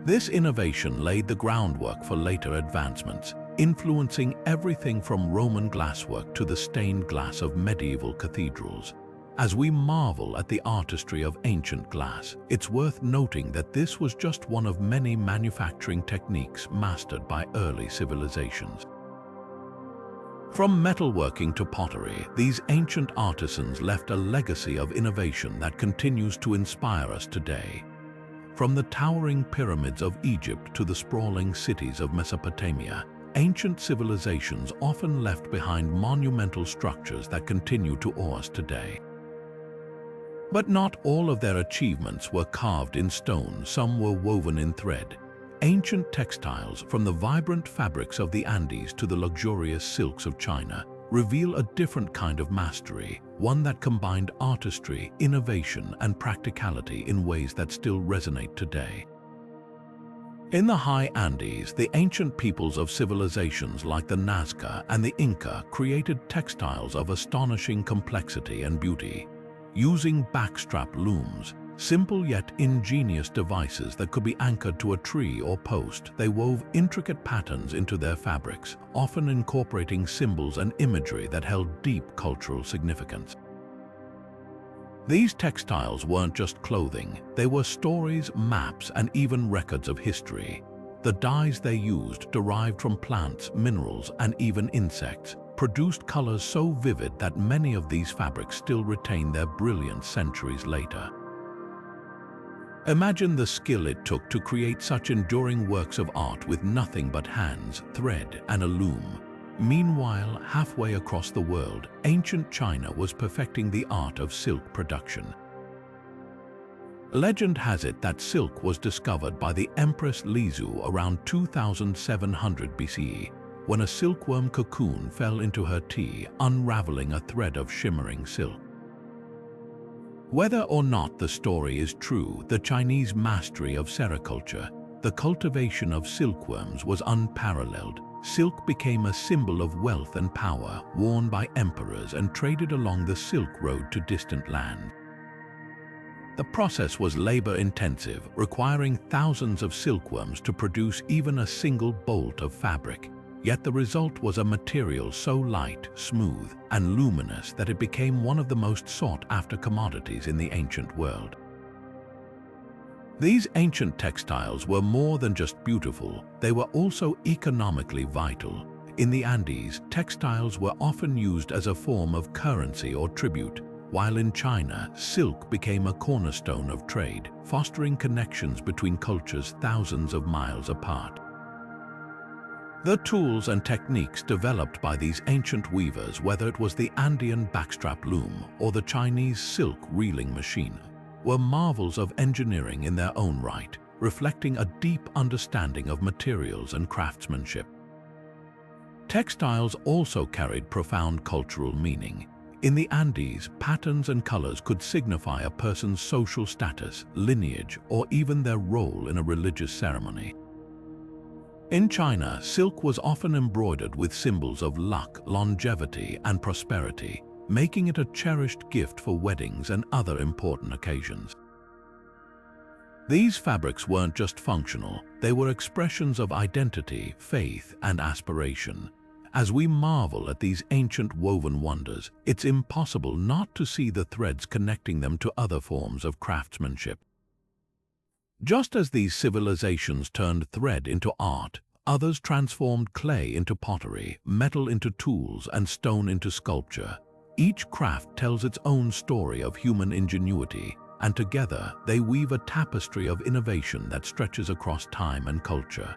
This innovation laid the groundwork for later advancements, influencing everything from Roman glasswork to the stained glass of medieval cathedrals. As we marvel at the artistry of ancient glass, it's worth noting that this was just one of many manufacturing techniques mastered by early civilizations. From metalworking to pottery, these ancient artisans left a legacy of innovation that continues to inspire us today. From the towering pyramids of Egypt to the sprawling cities of Mesopotamia, ancient civilizations often left behind monumental structures that continue to awe us today. But not all of their achievements were carved in stone, some were woven in thread. Ancient textiles, from the vibrant fabrics of the Andes to the luxurious silks of China, reveal a different kind of mastery, one that combined artistry, innovation, and practicality in ways that still resonate today. In the high Andes, the ancient peoples of civilizations like the Nazca and the Inca created textiles of astonishing complexity and beauty. Using backstrap looms, simple yet ingenious devices that could be anchored to a tree or post, they wove intricate patterns into their fabrics, often incorporating symbols and imagery that held deep cultural significance. These textiles weren't just clothing, they were stories, maps, and even records of history. The dyes they used, derived from plants, minerals, and even insects, produced colors so vivid that many of these fabrics still retain their brilliance centuries later. Imagine the skill it took to create such enduring works of art with nothing but hands, thread, and a loom. Meanwhile, halfway across the world, ancient China was perfecting the art of silk production. Legend has it that silk was discovered by the Empress Lizu around 2700 BCE, when a silkworm cocoon fell into her tea, unraveling a thread of shimmering silk. Whether or not the story is true, the Chinese mastery of sericulture, the cultivation of silkworms, was unparalleled. Silk became a symbol of wealth and power, worn by emperors and traded along the Silk Road to distant lands. The process was labor-intensive, requiring thousands of silkworms to produce even a single bolt of fabric. Yet the result was a material so light, smooth, and luminous that it became one of the most sought-after commodities in the ancient world. These ancient textiles were more than just beautiful, they were also economically vital. In the Andes, textiles were often used as a form of currency or tribute, while in China, silk became a cornerstone of trade, fostering connections between cultures thousands of miles apart. The tools and techniques developed by these ancient weavers, whether it was the Andean backstrap loom or the Chinese silk reeling machine, were marvels of engineering in their own right, reflecting a deep understanding of materials and craftsmanship. Textiles also carried profound cultural meaning. In the Andes, patterns and colors could signify a person's social status, lineage, or even their role in a religious ceremony. In China, silk was often embroidered with symbols of luck, longevity, and prosperity, making it a cherished gift for weddings and other important occasions. These fabrics weren't just functional, they were expressions of identity, faith, and aspiration. As we marvel at these ancient woven wonders, it's impossible not to see the threads connecting them to other forms of craftsmanship. Just as these civilizations turned thread into art, others transformed clay into pottery, metal into tools, and stone into sculpture. Each craft tells its own story of human ingenuity, and together they weave a tapestry of innovation that stretches across time and culture.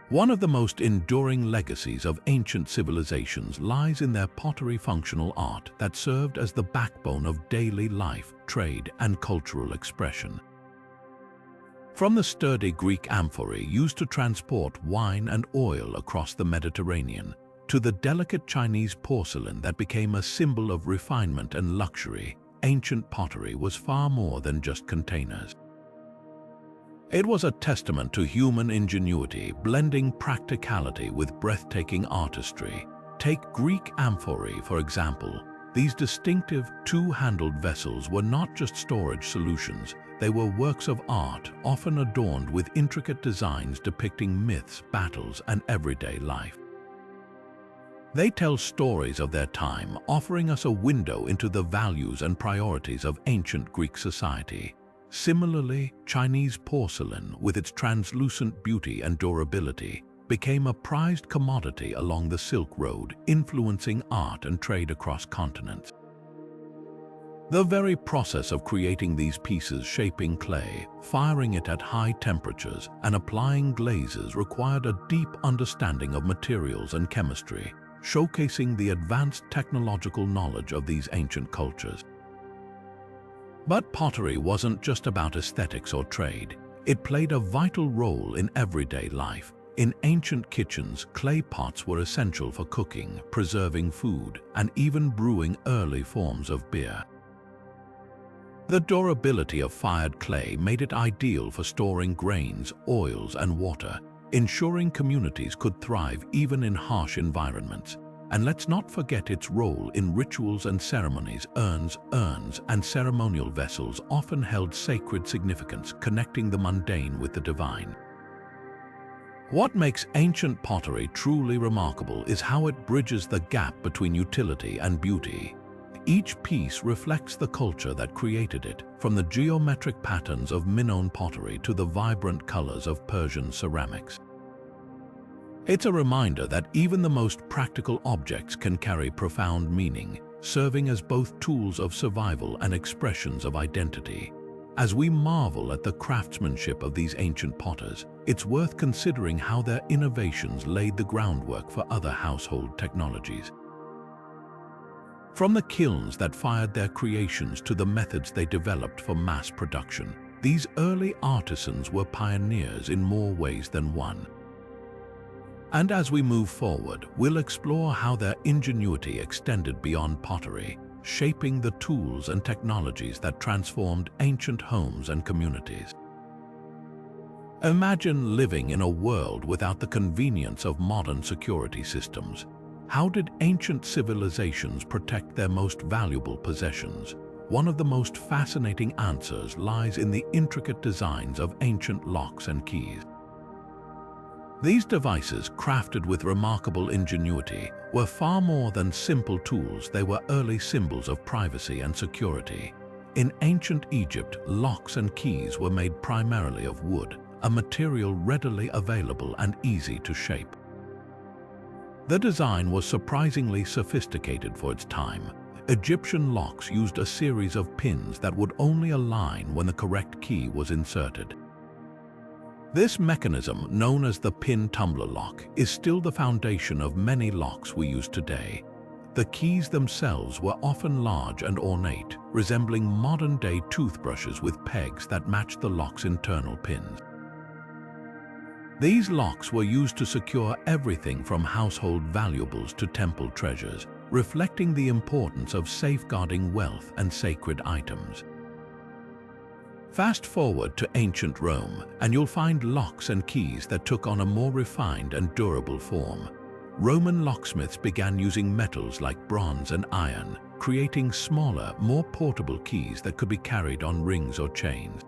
One of the most enduring legacies of ancient civilizations lies in their pottery, functional art that served as the backbone of daily life, trade, and cultural expression. From the sturdy Greek amphorae used to transport wine and oil across the Mediterranean, to the delicate Chinese porcelain that became a symbol of refinement and luxury, ancient pottery was far more than just containers. It was a testament to human ingenuity, blending practicality with breathtaking artistry. Take Greek amphorae, for example. These distinctive, two-handled vessels were not just storage solutions, they were works of art, often adorned with intricate designs depicting myths, battles, and everyday life. They tell stories of their time, offering us a window into the values and priorities of ancient Greek society. Similarly, Chinese porcelain, with its translucent beauty and durability, became a prized commodity along the Silk Road, influencing art and trade across continents. The very process of creating these pieces, shaping clay, firing it at high temperatures, and applying glazes required a deep understanding of materials and chemistry, showcasing the advanced technological knowledge of these ancient cultures. But pottery wasn't just about aesthetics or trade. It played a vital role in everyday life. In ancient kitchens, clay pots were essential for cooking, preserving food, and even brewing early forms of beer. The durability of fired clay made it ideal for storing grains, oils, and water, ensuring communities could thrive even in harsh environments. And let's not forget its role in rituals and ceremonies. Urns, and ceremonial vessels often held sacred significance, connecting the mundane with the divine. What makes ancient pottery truly remarkable is how it bridges the gap between utility and beauty. Each piece reflects the culture that created it, from the geometric patterns of Minoan pottery to the vibrant colors of Persian ceramics. It's a reminder that even the most practical objects can carry profound meaning, serving as both tools of survival and expressions of identity. As we marvel at the craftsmanship of these ancient potters, it's worth considering how their innovations laid the groundwork for other household technologies. From the kilns that fired their creations to the methods they developed for mass production, these early artisans were pioneers in more ways than one. And as we move forward, we'll explore how their ingenuity extended beyond pottery, shaping the tools and technologies that transformed ancient homes and communities. Imagine living in a world without the convenience of modern security systems. How did ancient civilizations protect their most valuable possessions? One of the most fascinating answers lies in the intricate designs of ancient locks and keys. These devices, crafted with remarkable ingenuity, were far more than simple tools. They were early symbols of privacy and security. In ancient Egypt, locks and keys were made primarily of wood, a material readily available and easy to shape. The design was surprisingly sophisticated for its time. Egyptian locks used a series of pins that would only align when the correct key was inserted. This mechanism, known as the pin tumbler lock, is still the foundation of many locks we use today. The keys themselves were often large and ornate, resembling modern-day toothbrushes with pegs that matched the lock's internal pins. These locks were used to secure everything from household valuables to temple treasures, reflecting the importance of safeguarding wealth and sacred items. Fast forward to ancient Rome, and you'll find locks and keys that took on a more refined and durable form. Roman locksmiths began using metals like bronze and iron, creating smaller, more portable keys that could be carried on rings or chains.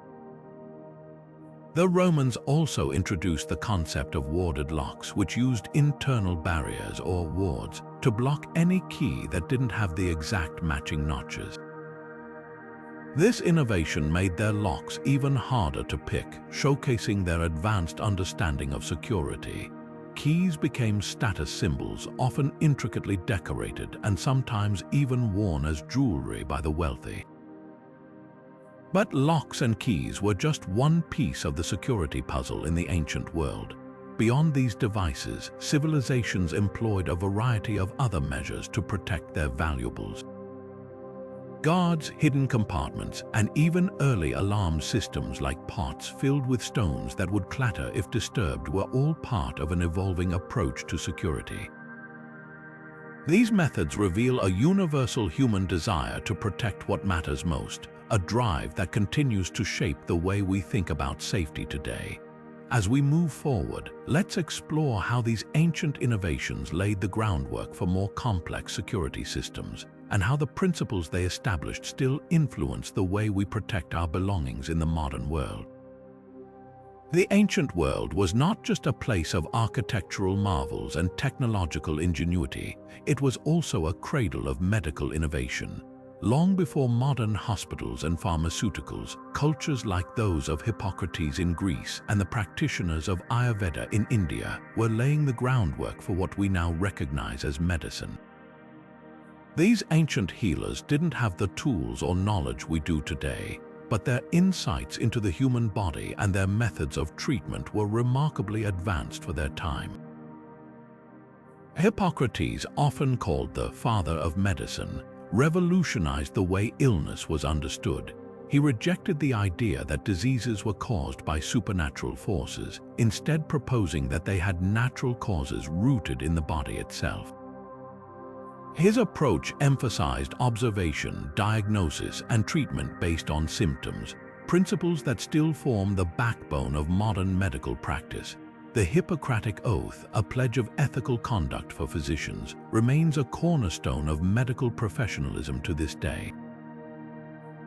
The Romans also introduced the concept of warded locks, which used internal barriers or wards to block any key that didn't have the exact matching notches. This innovation made their locks even harder to pick, showcasing their advanced understanding of security. Keys became status symbols, often intricately decorated and sometimes even worn as jewelry by the wealthy. But locks and keys were just one piece of the security puzzle in the ancient world. Beyond these devices, civilizations employed a variety of other measures to protect their valuables. Guards, hidden compartments, and even early alarm systems like pots filled with stones that would clatter if disturbed were all part of an evolving approach to security. These methods reveal a universal human desire to protect what matters most, a drive that continues to shape the way we think about safety today. As we move forward, let's explore how these ancient innovations laid the groundwork for more complex security systems, and how the principles they established still influence the way we protect our belongings in the modern world. The ancient world was not just a place of architectural marvels and technological ingenuity, it was also a cradle of medical innovation. Long before modern hospitals and pharmaceuticals, cultures like those of Hippocrates in Greece and the practitioners of Ayurveda in India were laying the groundwork for what we now recognize as medicine. These ancient healers didn't have the tools or knowledge we do today, but their insights into the human body and their methods of treatment were remarkably advanced for their time. Hippocrates, often called the father of medicine, revolutionized the way illness was understood. He rejected the idea that diseases were caused by supernatural forces, instead proposing that they had natural causes rooted in the body itself. His approach emphasized observation, diagnosis, and treatment based on symptoms, principles that still form the backbone of modern medical practice. The Hippocratic Oath, a pledge of ethical conduct for physicians, remains a cornerstone of medical professionalism to this day.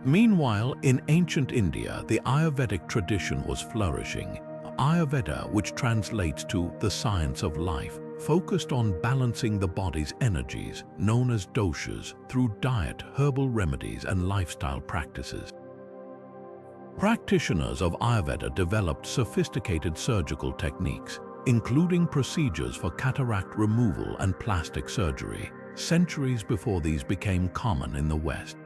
Meanwhile, in ancient India, the Ayurvedic tradition was flourishing. Ayurveda, which translates to the science of life, focused on balancing the body's energies, known as doshas, through diet, herbal remedies, and lifestyle practices. Practitioners of Ayurveda developed sophisticated surgical techniques, including procedures for cataract removal and plastic surgery, centuries before these became common in the West.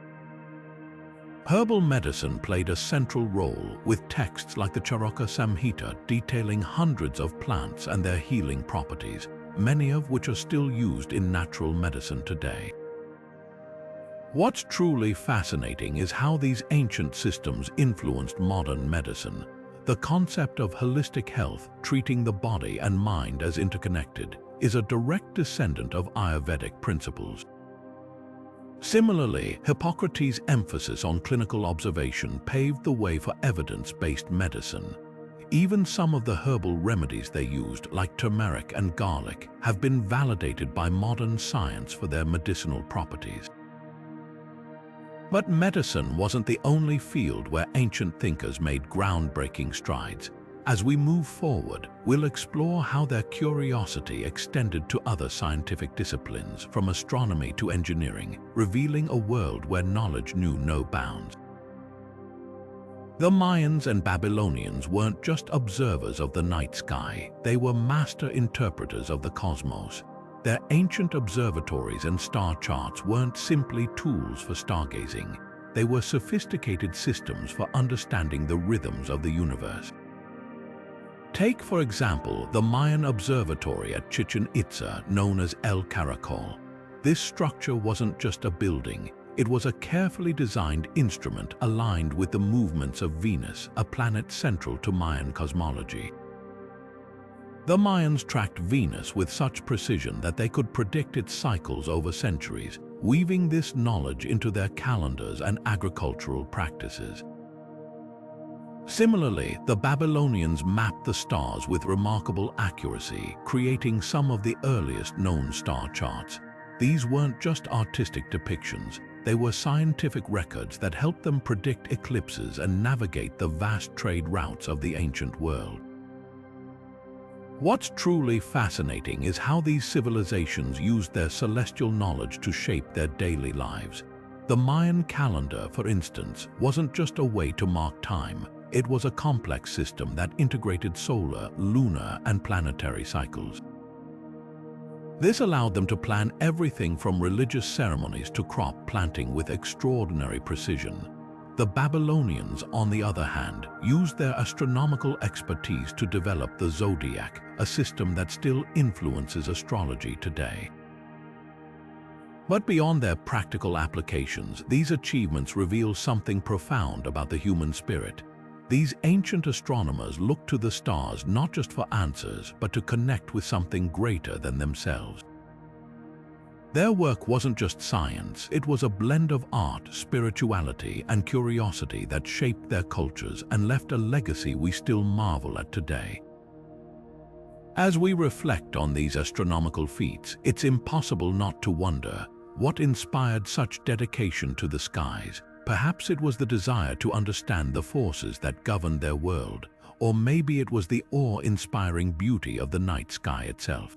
Herbal medicine played a central role, with texts like the Charaka Samhita detailing hundreds of plants and their healing properties, many of which are still used in natural medicine today. What's truly fascinating is how these ancient systems influenced modern medicine. The concept of holistic health, treating the body and mind as interconnected, is a direct descendant of Ayurvedic principles. Similarly, Hippocrates' emphasis on clinical observation paved the way for evidence-based medicine. Even some of the herbal remedies they used, like turmeric and garlic, have been validated by modern science for their medicinal properties. But medicine wasn't the only field where ancient thinkers made groundbreaking strides. As we move forward, we'll explore how their curiosity extended to other scientific disciplines, from astronomy to engineering, revealing a world where knowledge knew no bounds. The Mayans and Babylonians weren't just observers of the night sky, they were master interpreters of the cosmos. Their ancient observatories and star charts weren't simply tools for stargazing, they were sophisticated systems for understanding the rhythms of the universe. Take, for example, the Mayan observatory at Chichen Itza, known as El Caracol. This structure wasn't just a building, it was a carefully designed instrument aligned with the movements of Venus, a planet central to Mayan cosmology. The Mayans tracked Venus with such precision that they could predict its cycles over centuries, weaving this knowledge into their calendars and agricultural practices. Similarly, the Babylonians mapped the stars with remarkable accuracy, creating some of the earliest known star charts. These weren't just artistic depictions, they were scientific records that helped them predict eclipses and navigate the vast trade routes of the ancient world. What's truly fascinating is how these civilizations used their celestial knowledge to shape their daily lives. The Mayan calendar, for instance, wasn't just a way to mark time. It was a complex system that integrated solar, lunar, and planetary cycles. This allowed them to plan everything from religious ceremonies to crop planting with extraordinary precision. The Babylonians, on the other hand, used their astronomical expertise to develop the zodiac, a system that still influences astrology today. But beyond their practical applications, these achievements reveal something profound about the human spirit. These ancient astronomers looked to the stars not just for answers, but to connect with something greater than themselves. Their work wasn't just science, it was a blend of art, spirituality, and curiosity that shaped their cultures and left a legacy we still marvel at today. As we reflect on these astronomical feats, it's impossible not to wonder what inspired such dedication to the skies. Perhaps it was the desire to understand the forces that governed their world, or maybe it was the awe-inspiring beauty of the night sky itself.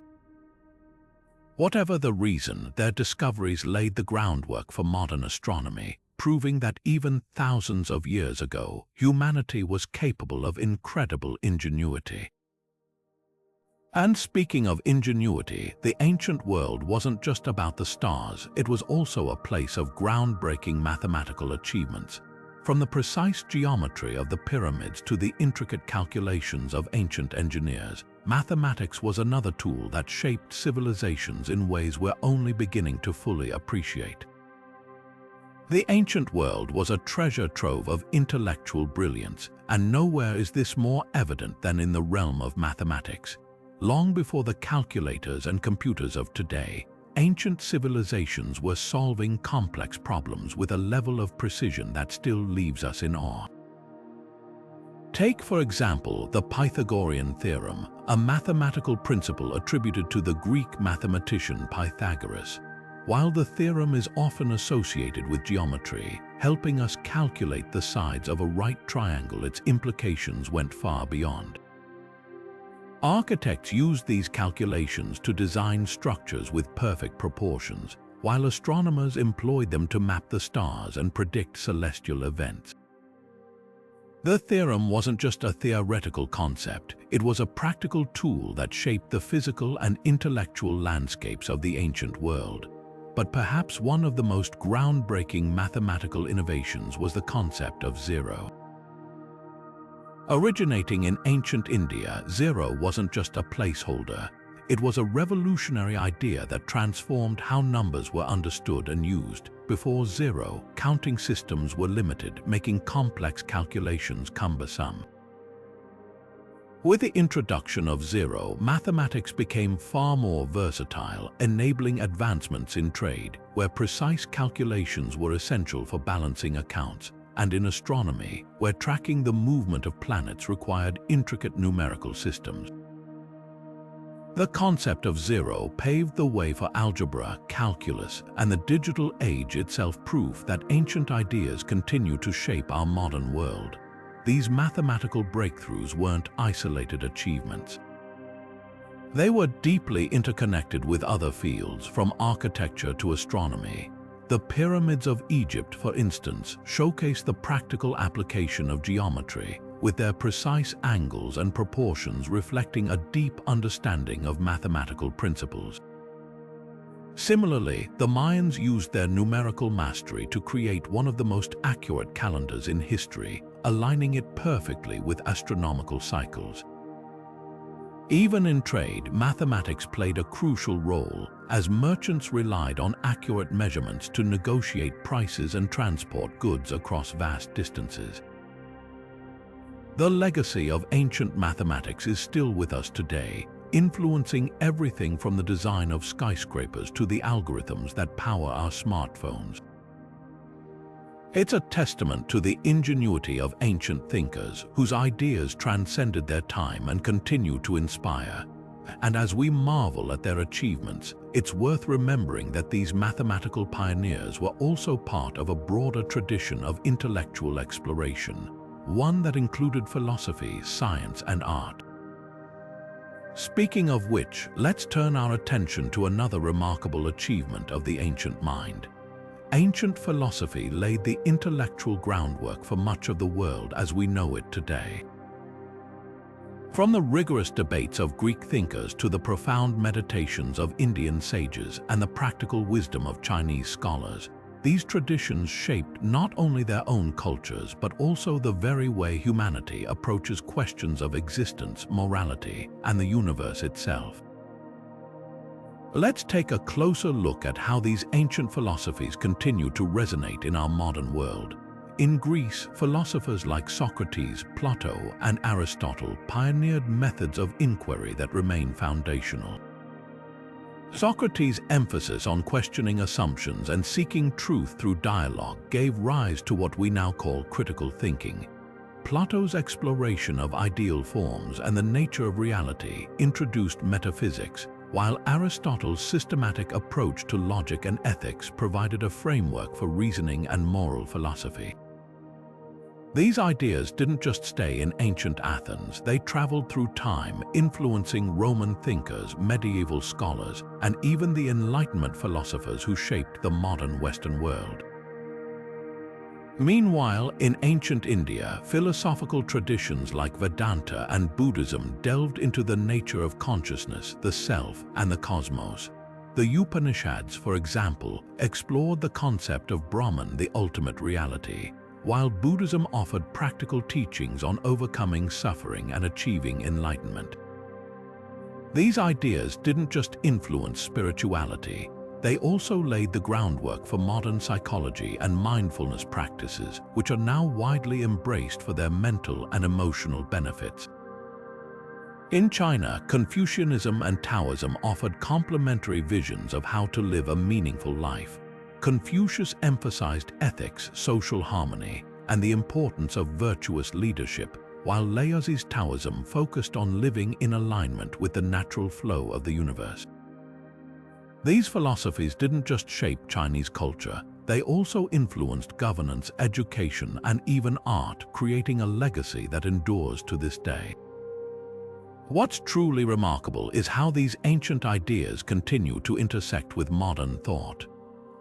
Whatever the reason, their discoveries laid the groundwork for modern astronomy, proving that even thousands of years ago, humanity was capable of incredible ingenuity. And speaking of ingenuity, the ancient world wasn't just about the stars, it was also a place of groundbreaking mathematical achievements. From the precise geometry of the pyramids to the intricate calculations of ancient engineers, mathematics was another tool that shaped civilizations in ways we're only beginning to fully appreciate. The ancient world was a treasure trove of intellectual brilliance, and nowhere is this more evident than in the realm of mathematics. Long before the calculators and computers of today, ancient civilizations were solving complex problems with a level of precision that still leaves us in awe. Take, for example, the Pythagorean theorem, a mathematical principle attributed to the Greek mathematician Pythagoras. While the theorem is often associated with geometry, helping us calculate the sides of a right triangle, its implications went far beyond. Architects used these calculations to design structures with perfect proportions, while astronomers employed them to map the stars and predict celestial events. The theorem wasn't just a theoretical concept, it was a practical tool that shaped the physical and intellectual landscapes of the ancient world. But perhaps one of the most groundbreaking mathematical innovations was the concept of zero. Originating in ancient India, zero wasn't just a placeholder. It was a revolutionary idea that transformed how numbers were understood and used. Before zero, counting systems were limited, making complex calculations cumbersome. With the introduction of zero, mathematics became far more versatile, enabling advancements in trade, where precise calculations were essential for balancing accounts, and in astronomy, where tracking the movement of planets required intricate numerical systems. The concept of zero paved the way for algebra, calculus, and the digital age itself, proof that ancient ideas continue to shape our modern world. These mathematical breakthroughs weren't isolated achievements. They were deeply interconnected with other fields, from architecture to astronomy. The pyramids of Egypt, for instance, showcase the practical application of geometry, with their precise angles and proportions reflecting a deep understanding of mathematical principles. Similarly, the Mayans used their numerical mastery to create one of the most accurate calendars in history, aligning it perfectly with astronomical cycles. Even in trade, mathematics played a crucial role, as merchants relied on accurate measurements to negotiate prices and transport goods across vast distances. The legacy of ancient mathematics is still with us today, influencing everything from the design of skyscrapers to the algorithms that power our smartphones. It's a testament to the ingenuity of ancient thinkers whose ideas transcended their time and continue to inspire. And as we marvel at their achievements, it's worth remembering that these mathematical pioneers were also part of a broader tradition of intellectual exploration, one that included philosophy, science, and art. Speaking of which, let's turn our attention to another remarkable achievement of the ancient mind. Ancient philosophy laid the intellectual groundwork for much of the world as we know it today. From the rigorous debates of Greek thinkers to the profound meditations of Indian sages and the practical wisdom of Chinese scholars, these traditions shaped not only their own cultures but also the very way humanity approaches questions of existence, morality, and the universe itself. Let's take a closer look at how these ancient philosophies continue to resonate in our modern world. In Greece, philosophers like Socrates, Plato, and Aristotle pioneered methods of inquiry that remain foundational. Socrates' emphasis on questioning assumptions and seeking truth through dialogue gave rise to what we now call critical thinking. Plato's exploration of ideal forms and the nature of reality introduced metaphysics, while Aristotle's systematic approach to logic and ethics provided a framework for reasoning and moral philosophy. These ideas didn't just stay in ancient Athens, they traveled through time, influencing Roman thinkers, medieval scholars, and even the Enlightenment philosophers who shaped the modern Western world. Meanwhile, in ancient India, philosophical traditions like Vedanta and Buddhism delved into the nature of consciousness, the self, and the cosmos. The Upanishads, for example, explored the concept of Brahman, the ultimate reality, while Buddhism offered practical teachings on overcoming suffering and achieving enlightenment. These ideas didn't just influence spirituality, they also laid the groundwork for modern psychology and mindfulness practices, which are now widely embraced for their mental and emotional benefits. In China, Confucianism and Taoism offered complementary visions of how to live a meaningful life. Confucius emphasized ethics, social harmony, and the importance of virtuous leadership, while Laozi's Taoism focused on living in alignment with the natural flow of the universe. These philosophies didn't just shape Chinese culture, they also influenced governance, education, and even art, creating a legacy that endures to this day. What's truly remarkable is how these ancient ideas continue to intersect with modern thought.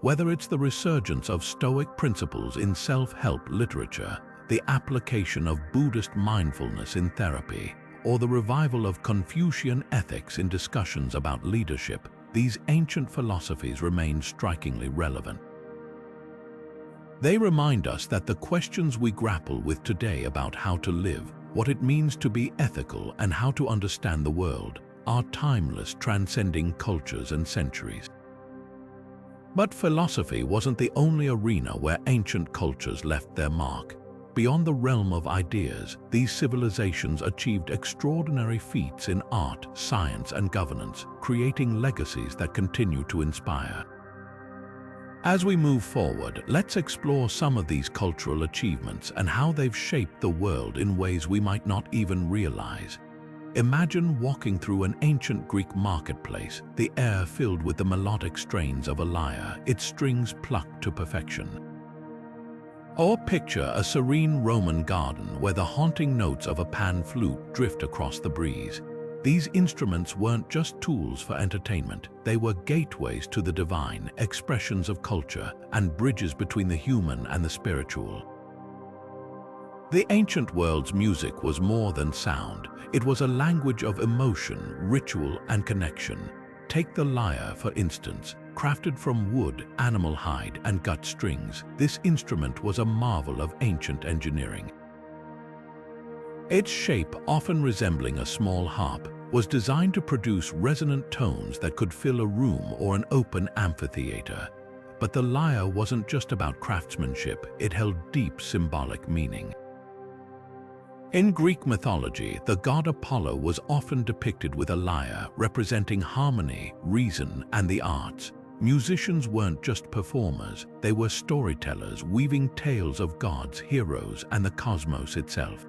Whether it's the resurgence of Stoic principles in self-help literature, the application of Buddhist mindfulness in therapy, or the revival of Confucian ethics in discussions about leadership, these ancient philosophies remain strikingly relevant. They remind us that the questions we grapple with today about how to live, what it means to be ethical, and how to understand the world, are timeless, transcending cultures and centuries. But philosophy wasn't the only arena where ancient cultures left their mark. Beyond the realm of ideas, these civilizations achieved extraordinary feats in art, science, and governance, creating legacies that continue to inspire. As we move forward, let's explore some of these cultural achievements and how they've shaped the world in ways we might not even realize. Imagine walking through an ancient Greek marketplace, the air filled with the melodic strains of a lyre, its strings plucked to perfection. Or picture a serene Roman garden where the haunting notes of a pan flute drift across the breeze. These instruments weren't just tools for entertainment, they were gateways to the divine, expressions of culture, and bridges between the human and the spiritual. The ancient world's music was more than sound. It was a language of emotion, ritual, and connection. Take the lyre, for instance. Crafted from wood, animal hide, and gut strings, this instrument was a marvel of ancient engineering. Its shape, often resembling a small harp, was designed to produce resonant tones that could fill a room or an open amphitheater. But the lyre wasn't just about craftsmanship, it held deep symbolic meaning. In Greek mythology, the god Apollo was often depicted with a lyre, representing harmony, reason, and the arts. Musicians weren't just performers, they were storytellers, weaving tales of gods, heroes, and the cosmos itself.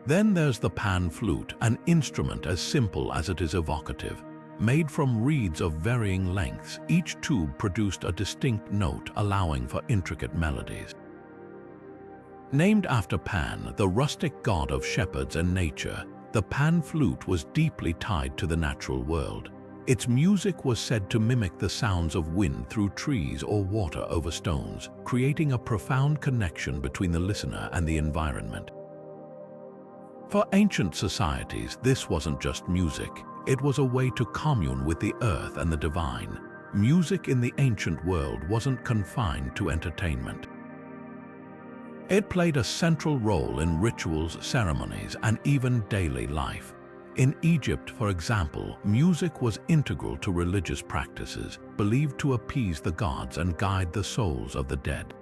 Then there's the pan flute, an instrument as simple as it is evocative. Made from reeds of varying lengths, each tube produced a distinct note, allowing for intricate melodies. Named after Pan, the rustic god of shepherds and nature, the pan flute was deeply tied to the natural world. Its music was said to mimic the sounds of wind through trees or water over stones, creating a profound connection between the listener and the environment. For ancient societies, this wasn't just music. It was a way to commune with the earth and the divine. Music in the ancient world wasn't confined to entertainment. It played a central role in rituals, ceremonies, and even daily life. In Egypt, for example, music was integral to religious practices, believed to appease the gods and guide the souls of the dead.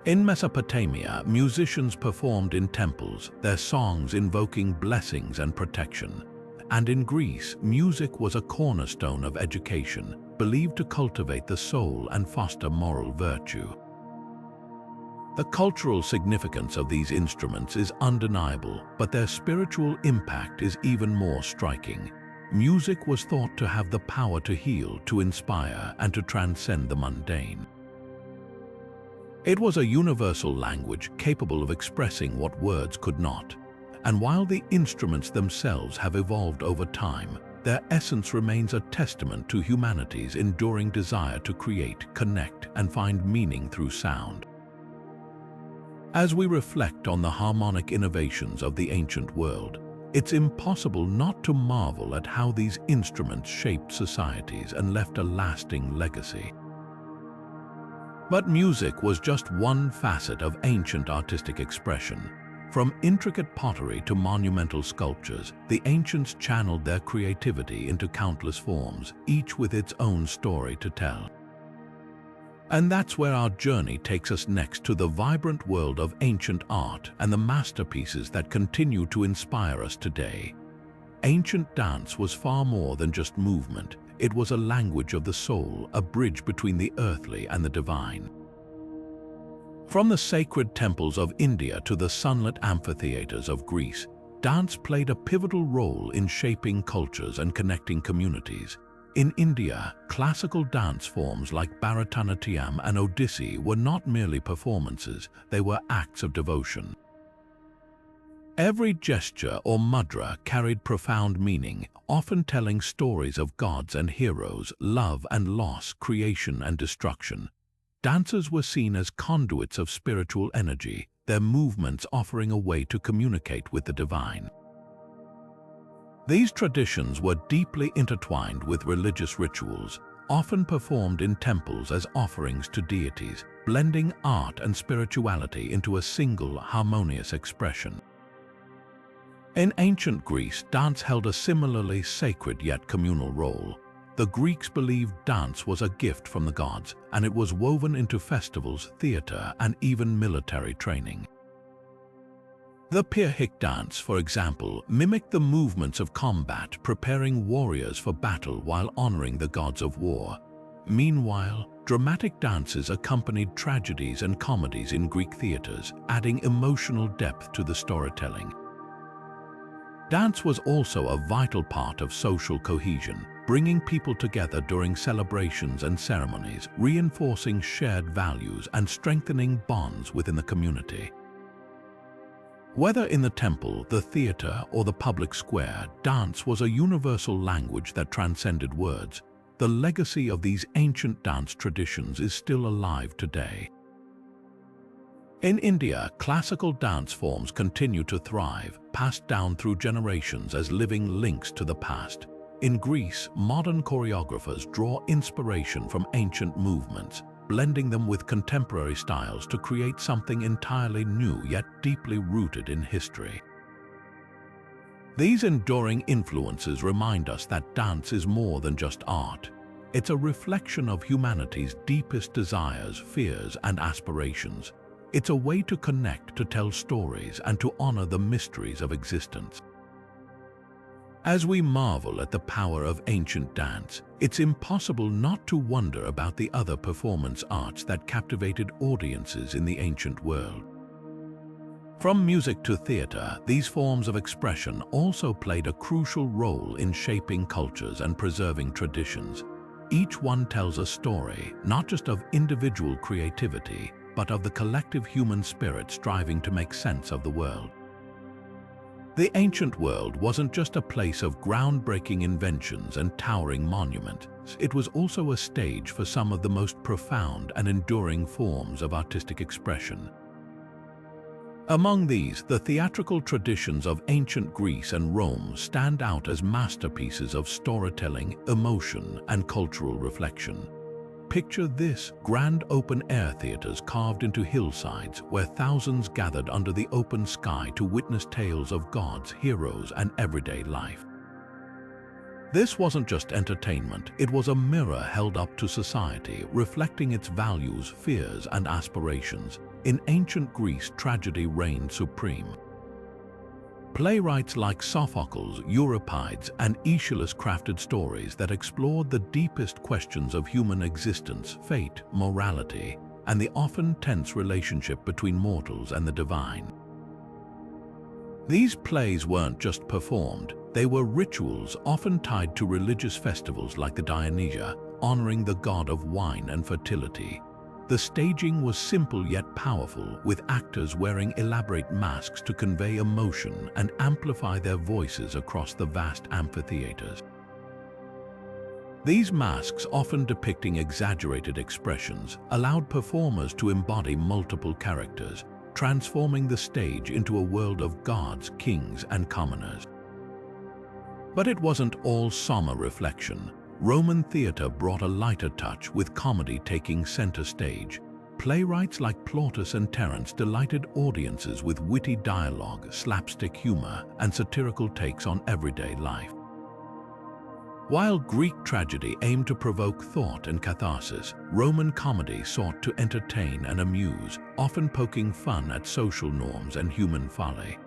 In Mesopotamia, musicians performed in temples, their songs invoking blessings and protection. And in Greece, music was a cornerstone of education, believed to cultivate the soul and foster moral virtue. The cultural significance of these instruments is undeniable, but their spiritual impact is even more striking. Music was thought to have the power to heal, to inspire, and to transcend the mundane. It was a universal language capable of expressing what words could not. And while the instruments themselves have evolved over time, their essence remains a testament to humanity's enduring desire to create, connect, and find meaning through sound. As we reflect on the harmonic innovations of the ancient world, it's impossible not to marvel at how these instruments shaped societies and left a lasting legacy. But music was just one facet of ancient artistic expression. From intricate pottery to monumental sculptures, the ancients channeled their creativity into countless forms, each with its own story to tell. And that's where our journey takes us next, to the vibrant world of ancient art and the masterpieces that continue to inspire us today. Ancient dance was far more than just movement. It was a language of the soul, a bridge between the earthly and the divine. From the sacred temples of India to the sunlit amphitheaters of Greece, dance played a pivotal role in shaping cultures and connecting communities. In India, classical dance forms like Bharatanatyam and Odissi were not merely performances, they were acts of devotion. Every gesture or mudra carried profound meaning, often telling stories of gods and heroes, love and loss, creation and destruction. Dancers were seen as conduits of spiritual energy, their movements offering a way to communicate with the divine. These traditions were deeply intertwined with religious rituals, often performed in temples as offerings to deities, blending art and spirituality into a single harmonious expression. In ancient Greece, dance held a similarly sacred yet communal role. The Greeks believed dance was a gift from the gods, and it was woven into festivals, theater, and even military training. The Pyrrhic dance, for example, mimicked the movements of combat, preparing warriors for battle while honoring the gods of war. Meanwhile, dramatic dances accompanied tragedies and comedies in Greek theaters, adding emotional depth to the storytelling. Dance was also a vital part of social cohesion, bringing people together during celebrations and ceremonies, reinforcing shared values and strengthening bonds within the community. Whether in the temple, the theater, or the public square, dance was a universal language that transcended words. The legacy of these ancient dance traditions is still alive today. In India, classical dance forms continue to thrive, passed down through generations as living links to the past. In Greece, modern choreographers draw inspiration from ancient movements, blending them with contemporary styles to create something entirely new yet deeply rooted in history. These enduring influences remind us that dance is more than just art. It's a reflection of humanity's deepest desires, fears, and aspirations. It's a way to connect, to tell stories, and to honor the mysteries of existence. As we marvel at the power of ancient dance, it's impossible not to wonder about the other performance arts that captivated audiences in the ancient world. From music to theater, these forms of expression also played a crucial role in shaping cultures and preserving traditions. Each one tells a story, not just of individual creativity, but of the collective human spirit striving to make sense of the world. The ancient world wasn't just a place of groundbreaking inventions and towering monuments. It was also a stage for some of the most profound and enduring forms of artistic expression. Among these, the theatrical traditions of ancient Greece and Rome stand out as masterpieces of storytelling, emotion, and cultural reflection. Picture this: grand open-air theaters carved into hillsides where thousands gathered under the open sky to witness tales of gods, heroes, and everyday life. This wasn't just entertainment, it was a mirror held up to society, reflecting its values, fears, and aspirations. In ancient Greece, tragedy reigned supreme. Playwrights like Sophocles, Euripides, and Aeschylus crafted stories that explored the deepest questions of human existence, fate, morality, and the often tense relationship between mortals and the divine. These plays weren't just performed, they were rituals often tied to religious festivals like the Dionysia, honoring the god of wine and fertility. The staging was simple yet powerful, with actors wearing elaborate masks to convey emotion and amplify their voices across the vast amphitheaters. These masks, often depicting exaggerated expressions, allowed performers to embody multiple characters, transforming the stage into a world of gods, kings, and commoners. But it wasn't all somber reflection. Roman theater brought a lighter touch, with comedy taking center stage. Playwrights like Plautus and Terence delighted audiences with witty dialogue, slapstick humor, and satirical takes on everyday life. While Greek tragedy aimed to provoke thought and catharsis, Roman comedy sought to entertain and amuse, often poking fun at social norms and human folly.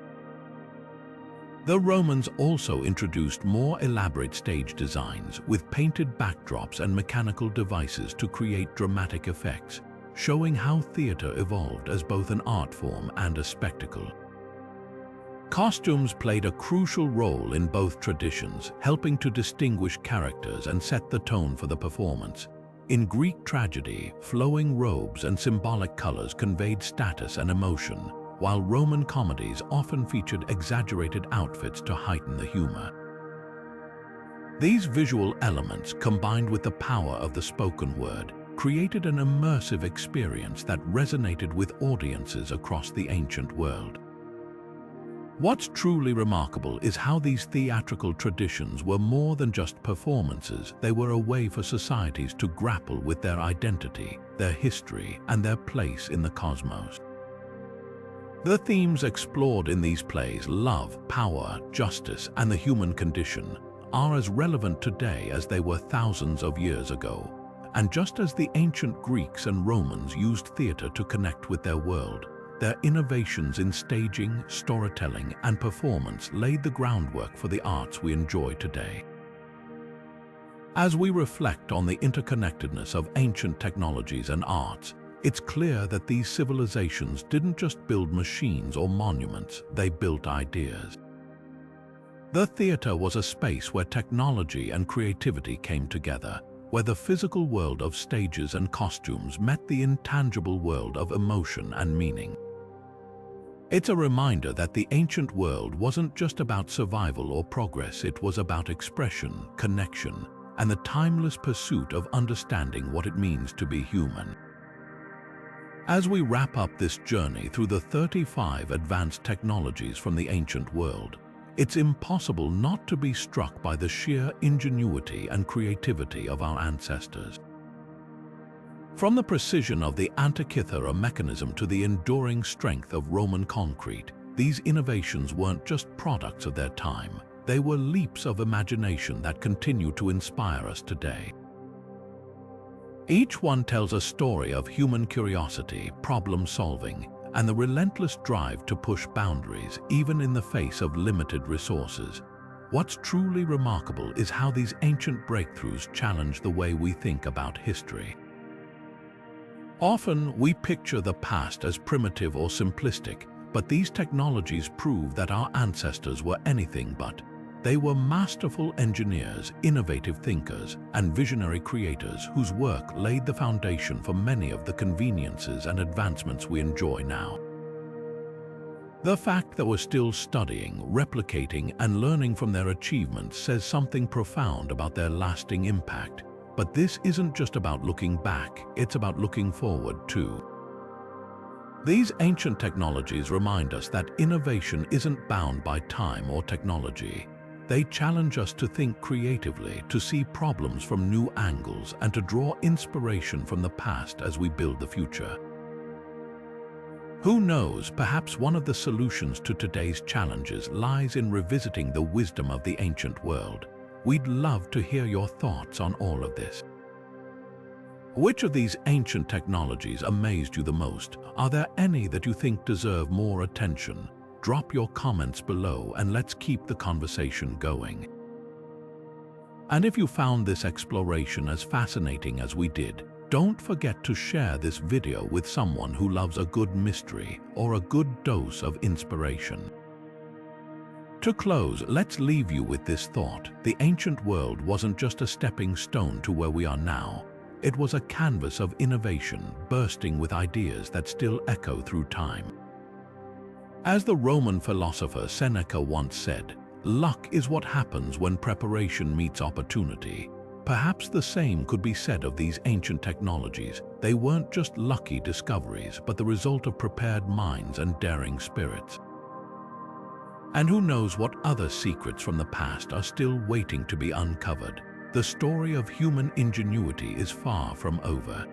The Romans also introduced more elaborate stage designs, with painted backdrops and mechanical devices to create dramatic effects, showing how theater evolved as both an art form and a spectacle. Costumes played a crucial role in both traditions, helping to distinguish characters and set the tone for the performance. In Greek tragedy, flowing robes and symbolic colors conveyed status and emotion, while Roman comedies often featured exaggerated outfits to heighten the humor. These visual elements, combined with the power of the spoken word, created an immersive experience that resonated with audiences across the ancient world. What's truly remarkable is how these theatrical traditions were more than just performances. They were a way for societies to grapple with their identity, their history, and their place in the cosmos. The themes explored in these plays, love, power, justice, and the human condition, are as relevant today as they were thousands of years ago. And just as the ancient Greeks and Romans used theater to connect with their world, their innovations in staging, storytelling, and performance laid the groundwork for the arts we enjoy today. As we reflect on the interconnectedness of ancient technologies and arts, it's clear that these civilizations didn't just build machines or monuments, they built ideas. The theater was a space where technology and creativity came together, where the physical world of stages and costumes met the intangible world of emotion and meaning. It's a reminder that the ancient world wasn't just about survival or progress, it was about expression, connection, and the timeless pursuit of understanding what it means to be human. As we wrap up this journey through the 35 advanced technologies from the ancient world, it's impossible not to be struck by the sheer ingenuity and creativity of our ancestors. From the precision of the Antikythera mechanism to the enduring strength of Roman concrete, these innovations weren't just products of their time, they were leaps of imagination that continue to inspire us today. Each one tells a story of human curiosity, problem-solving, and the relentless drive to push boundaries, even in the face of limited resources. What's truly remarkable is how these ancient breakthroughs challenge the way we think about history. Often, we picture the past as primitive or simplistic, but these technologies prove that our ancestors were anything but. They were masterful engineers, innovative thinkers, and visionary creators whose work laid the foundation for many of the conveniences and advancements we enjoy now. The fact that we're still studying, replicating, and learning from their achievements says something profound about their lasting impact. But this isn't just about looking back, it's about looking forward too. These ancient technologies remind us that innovation isn't bound by time or technology. They challenge us to think creatively, to see problems from new angles, and to draw inspiration from the past as we build the future. Who knows, perhaps one of the solutions to today's challenges lies in revisiting the wisdom of the ancient world. We'd love to hear your thoughts on all of this. Which of these ancient technologies amazed you the most? Are there any that you think deserve more attention? Drop your comments below and let's keep the conversation going. And if you found this exploration as fascinating as we did, Don't forget to share this video with someone who loves a good mystery or a good dose of inspiration. To close, let's leave you with this thought. The ancient world wasn't just a stepping stone to where we are now. It was a canvas of innovation, bursting with ideas that still echo through time. As the Roman philosopher Seneca once said, "Luck is what happens when preparation meets opportunity." Perhaps the same could be said of these ancient technologies. They weren't just lucky discoveries, but the result of prepared minds and daring spirits. And who knows what other secrets from the past are still waiting to be uncovered. The story of human ingenuity is far from over.